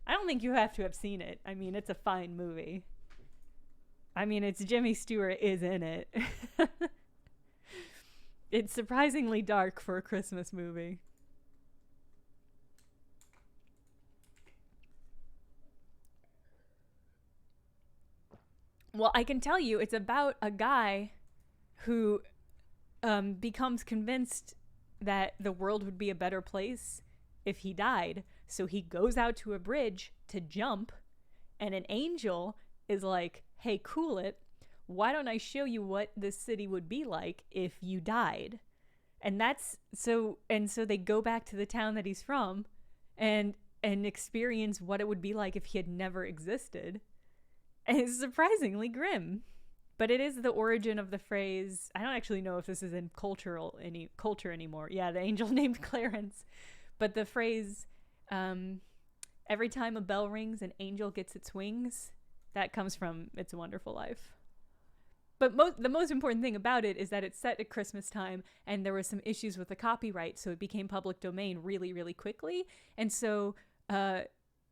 I don't think you have to have seen it. I mean, it's a fine movie. I mean, it's Jimmy Stewart is in it. It's surprisingly dark for a Christmas movie. Well, I can tell you it's about a guy who becomes convinced that the world would be a better place if he died. So he goes out to a bridge to jump, and an angel is like, "Hey, cool it. Why don't I show you what this city would be like if you died?" And so they go back to the town that he's from and experience what it would be like if he had never existed. And it's surprisingly grim. But it is the origin of the phrase. I don't actually know if this is in culture anymore. Yeah, the angel named Clarence. But the phrase, every time a bell rings, an angel gets its wings, that comes from It's a Wonderful Life. But the most important thing about it is that it's set at Christmas time, and there were some issues with the copyright, so it became public domain really, really quickly. And so,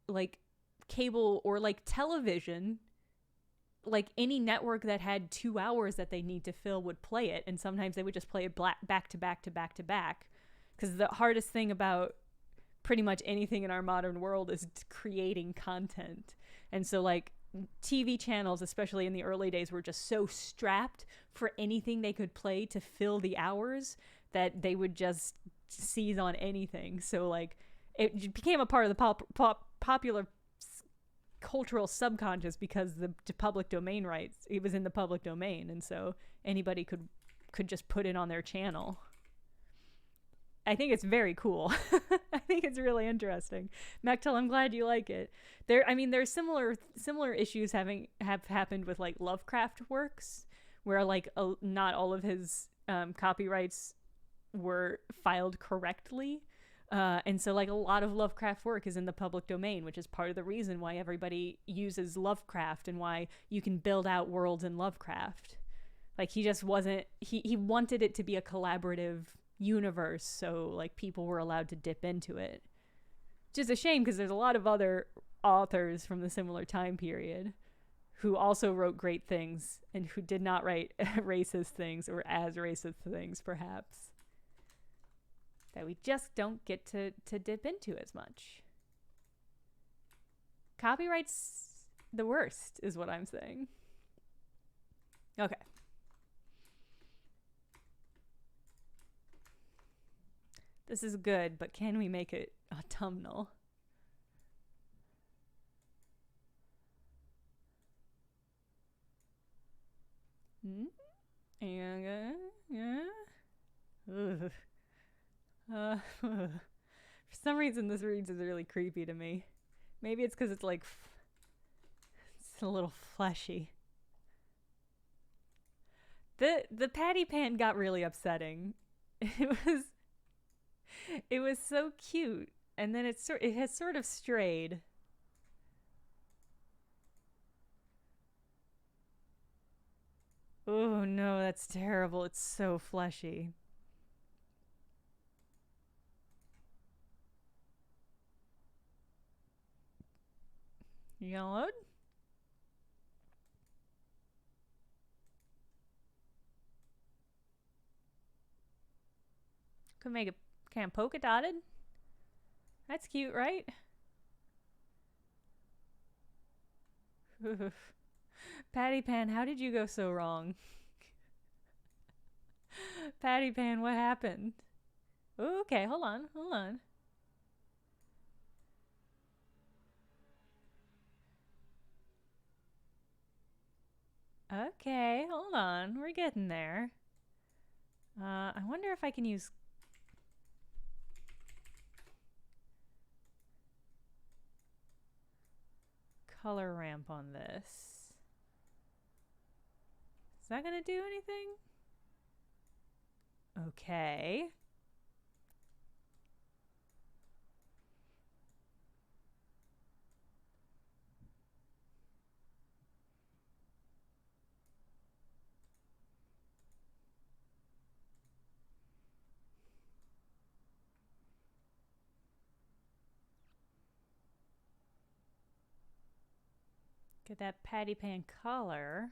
like cable or like television, like any network that had 2 hours that they need to fill would play it, and sometimes they would just play it back to back to back to back Because the hardest thing about pretty much anything in our modern world is creating content. And so like TV channels, especially in the early days, were just so strapped for anything they could play to fill the hours that they would just seize on anything. So like it became a part of the popular cultural subconscious because the public domain rights, it was in the public domain, and so anybody could just put it on their channel. I think it's very cool. I think it's really interesting. Mechtel, I'm glad you like it. There's similar issues have happened with like Lovecraft works, where like not all of his copyrights were filed correctly. And so like a lot of Lovecraft work is in the public domain, which is part of the reason why everybody uses Lovecraft and why you can build out worlds in Lovecraft. Like he just wasn't, he wanted it to be a collaborative universe, so like people were allowed to dip into it. Which is a shame because there's a lot of other authors from the similar time period who also wrote great things and who did not write racist things, or as racist things perhaps, that we just don't get to dip into as much. Copyright's the worst is what I'm saying. Okay. This is good, but can we make it autumnal? Yeah. For some reason, this reads is really creepy to me. Maybe it's because it's like it's a little fleshy. The patty pan got really upsetting. It was so cute, and then it has sort of strayed. Oh no, that's terrible. It's so fleshy. You gonna load? Could make it kind of polka dotted. That's cute, right? Patty Pan, how did you go so wrong? Patty Pan, what happened? Ooh, okay, hold on. Okay, hold on. We're getting there. I wonder if I can use color ramp on this. Is that gonna do anything? Okay. Get that patty pan color.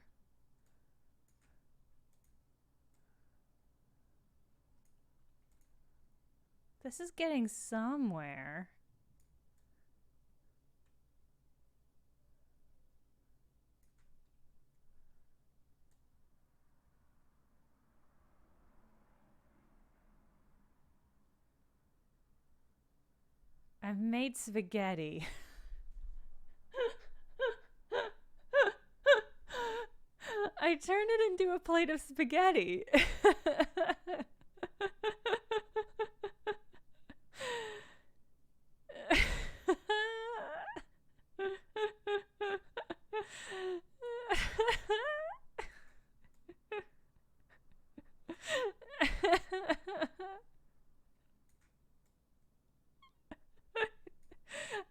This is getting somewhere. I've made spaghetti. I turned it into a plate of spaghetti.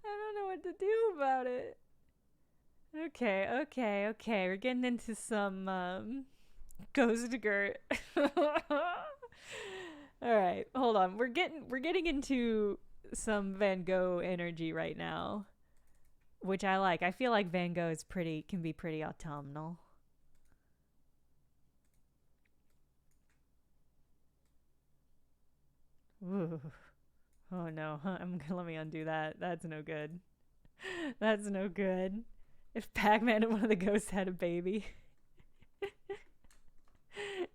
I don't know what to do about it. Okay. We're getting into some ghost GOURD. All right, hold on. We're getting into some Van Gogh energy right now, which I like. I feel like Van Gogh is can be pretty autumnal. Ooh. Oh no, let me undo that. That's no good. That's no good. If Pac-Man and one of the ghosts had a baby.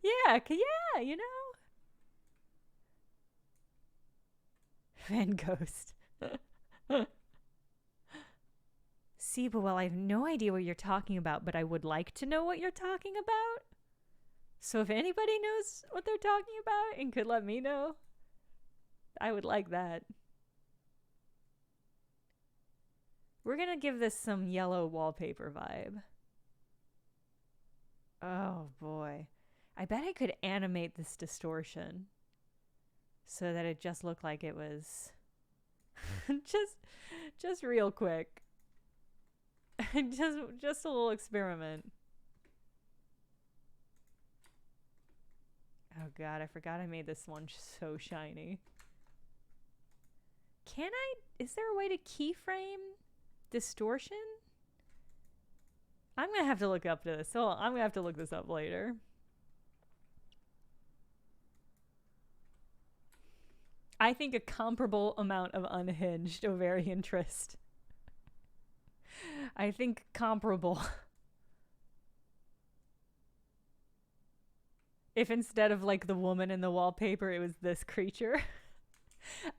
Yeah, you know? Van Ghost. See, but well, I have no idea what you're talking about, but I would like to know what you're talking about. So if anybody knows what they're talking about and could let me know, I would like that. We're gonna give this some yellow wallpaper vibe. Oh boy. I bet I could animate this distortion so that it just looked like it was just real quick. just a little experiment. Oh god, I forgot I made this one so shiny. Is there a way to keyframe distortion? I'm gonna have to look up this. So I'm gonna have to look this up later. I think a comparable amount of unhinged ovarian tryst. I think comparable. If instead of like the woman in the wallpaper, it was this creature.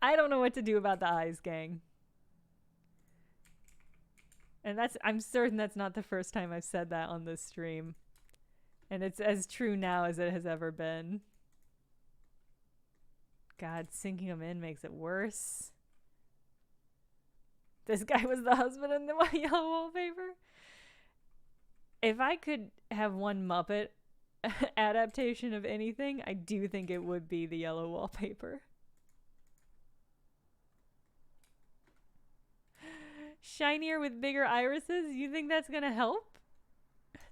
I don't know what to do about the eyes, gang. And I'm certain that's not the first time I've said that on this stream. And it's as true now as it has ever been. God, sinking them in makes it worse. This guy was the husband in the yellow wallpaper. If I could have one Muppet adaptation of anything, I do think it would be the yellow wallpaper. Shinier with bigger irises? You think that's gonna help?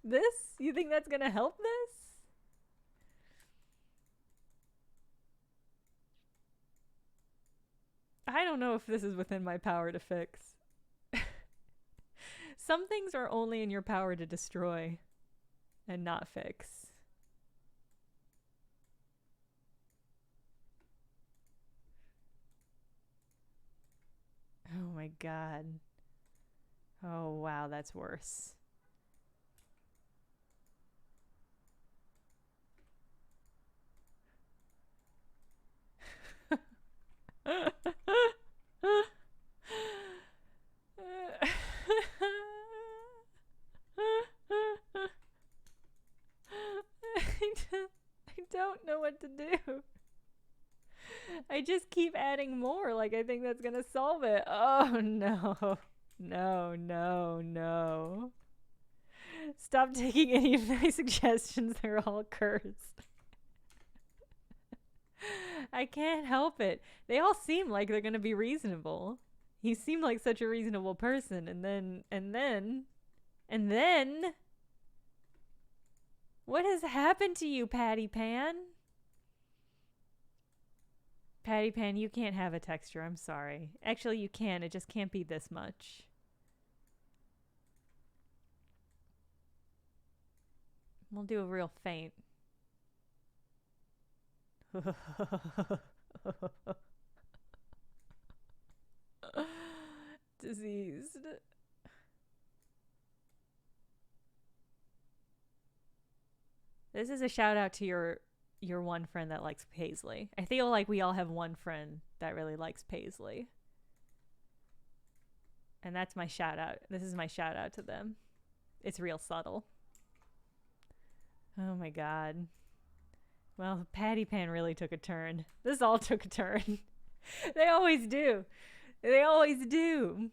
This? You think that's gonna help this? I don't know if this is within my power to fix. Some things are only in your power to destroy and not fix. Oh my god. Oh wow, that's worse. I don't know what to do. I just keep adding more, like I think that's gonna solve it. Oh no. No, no, no. Stop taking any of my suggestions, they're all cursed. I can't help it. They all seem like they're gonna be reasonable. He seemed like such a reasonable person, and then what has happened to you, Patty Pan? Patty Pan, you can't have a texture, I'm sorry. Actually, you can, it just can't be this much. We'll do a real faint. Diseased. This is a shout out to your one friend that likes Paisley. I feel like we all have one friend that really likes Paisley. And that's my shout out. This is my shout out to them. It's real subtle. Oh my god. Well, Patty Pan really took a turn. This all took a turn. They always do. They always do.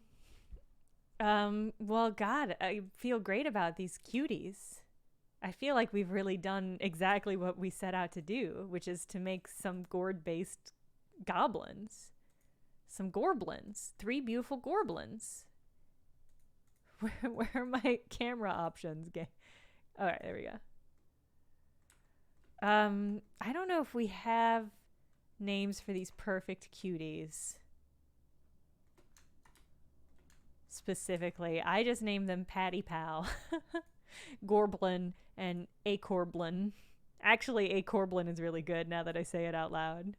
Well, God, I feel great about these cuties. I feel like we've really done exactly what we set out to do, which is to make some gourd-based goblins. Some goblins. 3 beautiful goblins. Where are my camera options? All right, there we go. I don't know if we have names for these perfect cuties. Specifically, I just named them Patty Pal, Gorblin, and Acorblin. Actually, Acorblin is really good now that I say it out loud.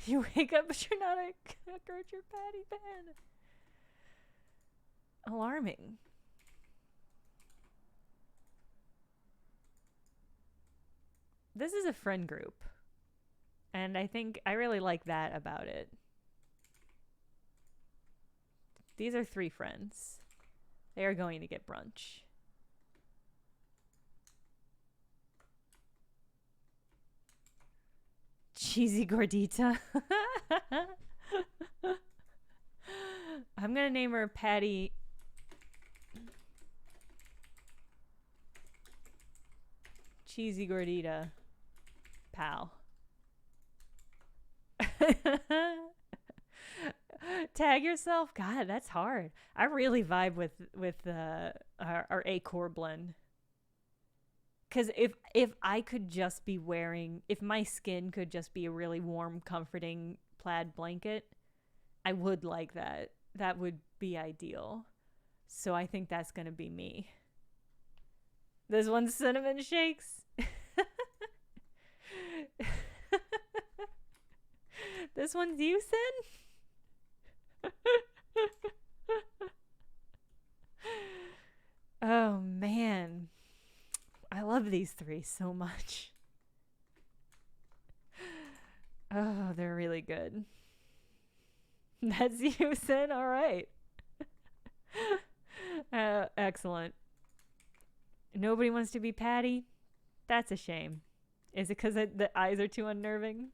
You wake up, but you're not a Gertrude Patty fan. Alarming. This is a friend group. And I think I really like that about it. These are 3 friends. They are going to get brunch. Cheesy gordita. I'm gonna name her Patty. Cheesy gordita. Pal. Tag yourself. God, that's hard. I really vibe with our A-core blend. Because if I could just be wearing, if my skin could just be a really warm, comforting plaid blanket, I would like that. That would be ideal. So I think that's going to be me. This one's cinnamon shakes. This one's you, Sin? Oh, man. I love these 3 so much. Oh, they're really good. That's you, Sin? All right. Excellent. Nobody wants to be Patty? That's a shame. Is it because the eyes are too unnerving?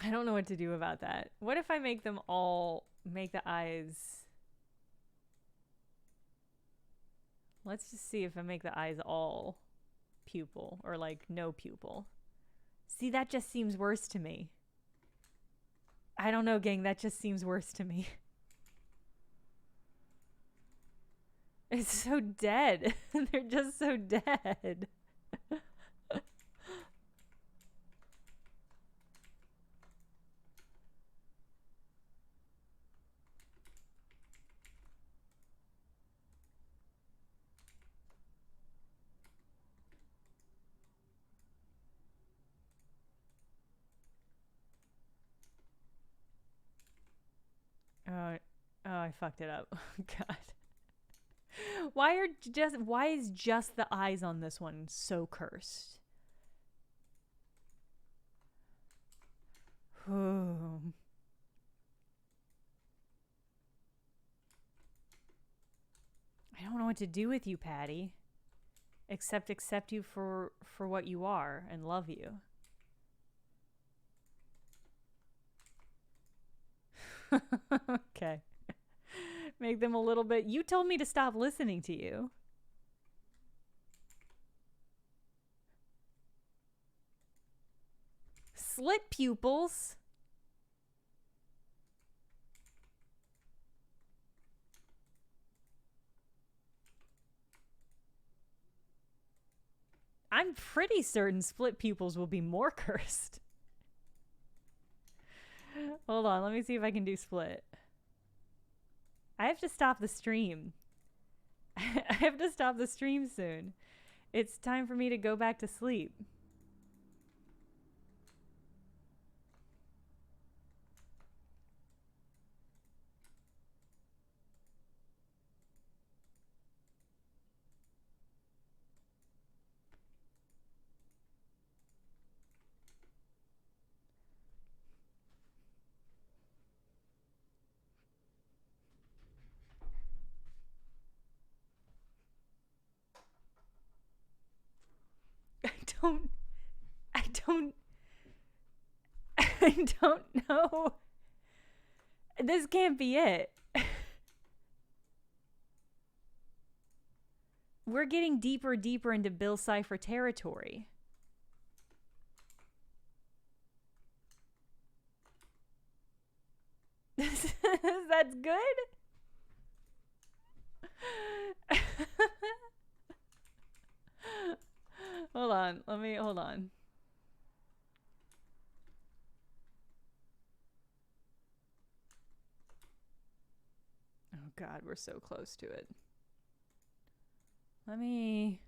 I don't know what to do about that. What if I make them all, make the eyes... Let's just see if I make the eyes all pupil or like no pupil. See, that just seems worse to me. I don't know, gang. That just seems worse to me. It's so dead. They're just so dead. Oh, I fucked it up. God. Why is just the eyes on this one so cursed? I don't know what to do with you, Patty. Except accept you for what you are and love you. Okay. Make them a little bit... You told me to stop listening to you. Slit pupils. I'm pretty certain split pupils will be more cursed. Hold on, let me see if I can do split. I have to stop the stream. I have to stop the stream soon. It's time for me to go back to sleep. I don't know. This can't be it. We're getting deeper into Bill Cipher territory. That's good? Hold on. Hold on. Oh God, we're so close to it. Let me...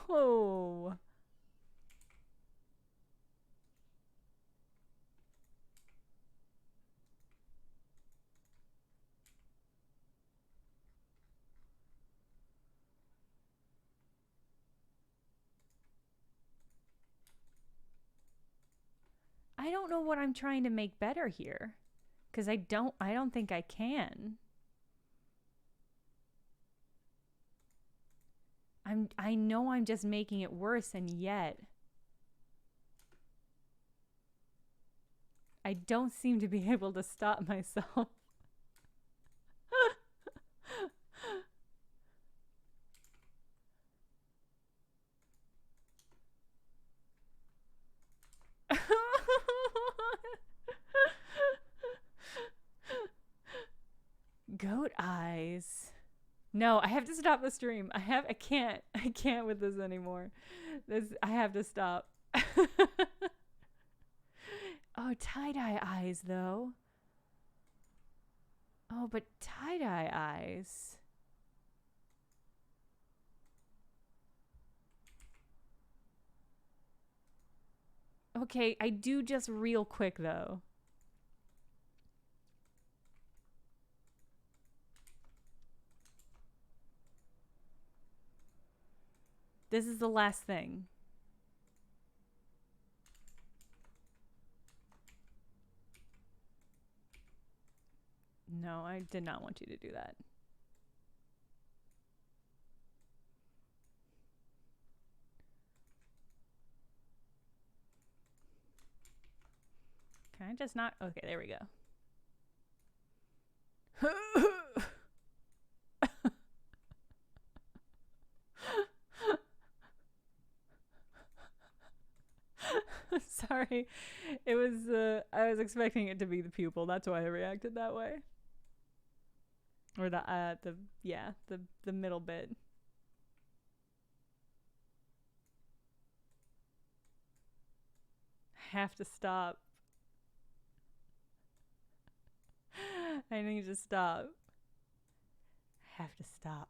Oh. I don't know what I'm trying to make better here. Because I don't think I can. I know I'm just making it worse, and yet I don't seem to be able to stop myself. Goat eyes. No, I have to stop the stream. I can't with this anymore. I have to stop. Oh, tie-dye eyes though. Oh, but tie-dye eyes. Okay, I do just real quick though. This is the last thing. No, I did not want you to do that. Can I just not? Okay, there we go. Sorry. It was I was expecting it to be the pupil. That's why I reacted that way. Or the middle bit. I have to stop. I need to stop. I have to stop.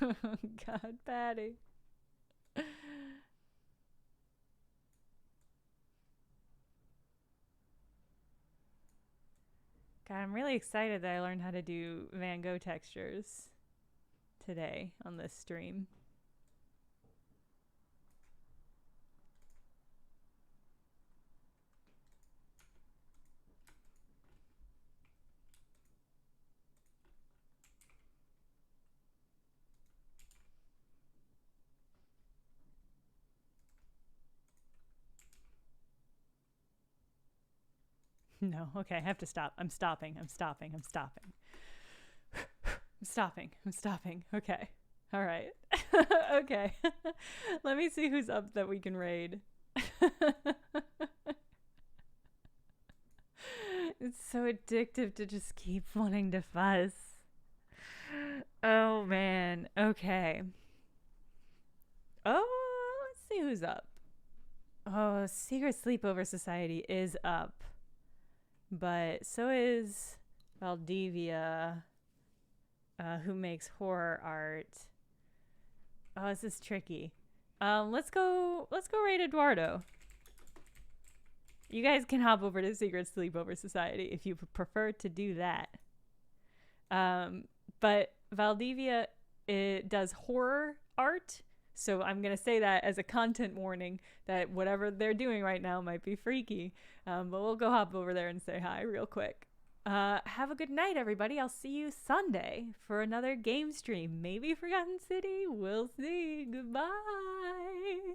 Oh God, Patty. God, I'm really excited that I learned how to do Van Gogh textures today on this stream. No, okay, I have to stop. I'm stopping. I'm stopping. I'm stopping. I'm stopping. I'm stopping. Okay. All right. Okay. Let me see who's up that we can raid. It's so addictive to just keep wanting to fuss. Oh, man. Okay. Oh, let's see who's up. Oh, Secret Sleepover Society is up. But so is Valdivia, who makes horror art. Oh, this is tricky. Let's go raid Eduardo. You guys can hop over to Secret Sleepover Society if you prefer to do that. But Valdivia, it does horror art. So I'm going to say that as a content warning that whatever they're doing right now might be freaky. But we'll go hop over there and say hi real quick. Have a good night, everybody. I'll see you Sunday for another game stream. Maybe Forgotten City. We'll see. Goodbye.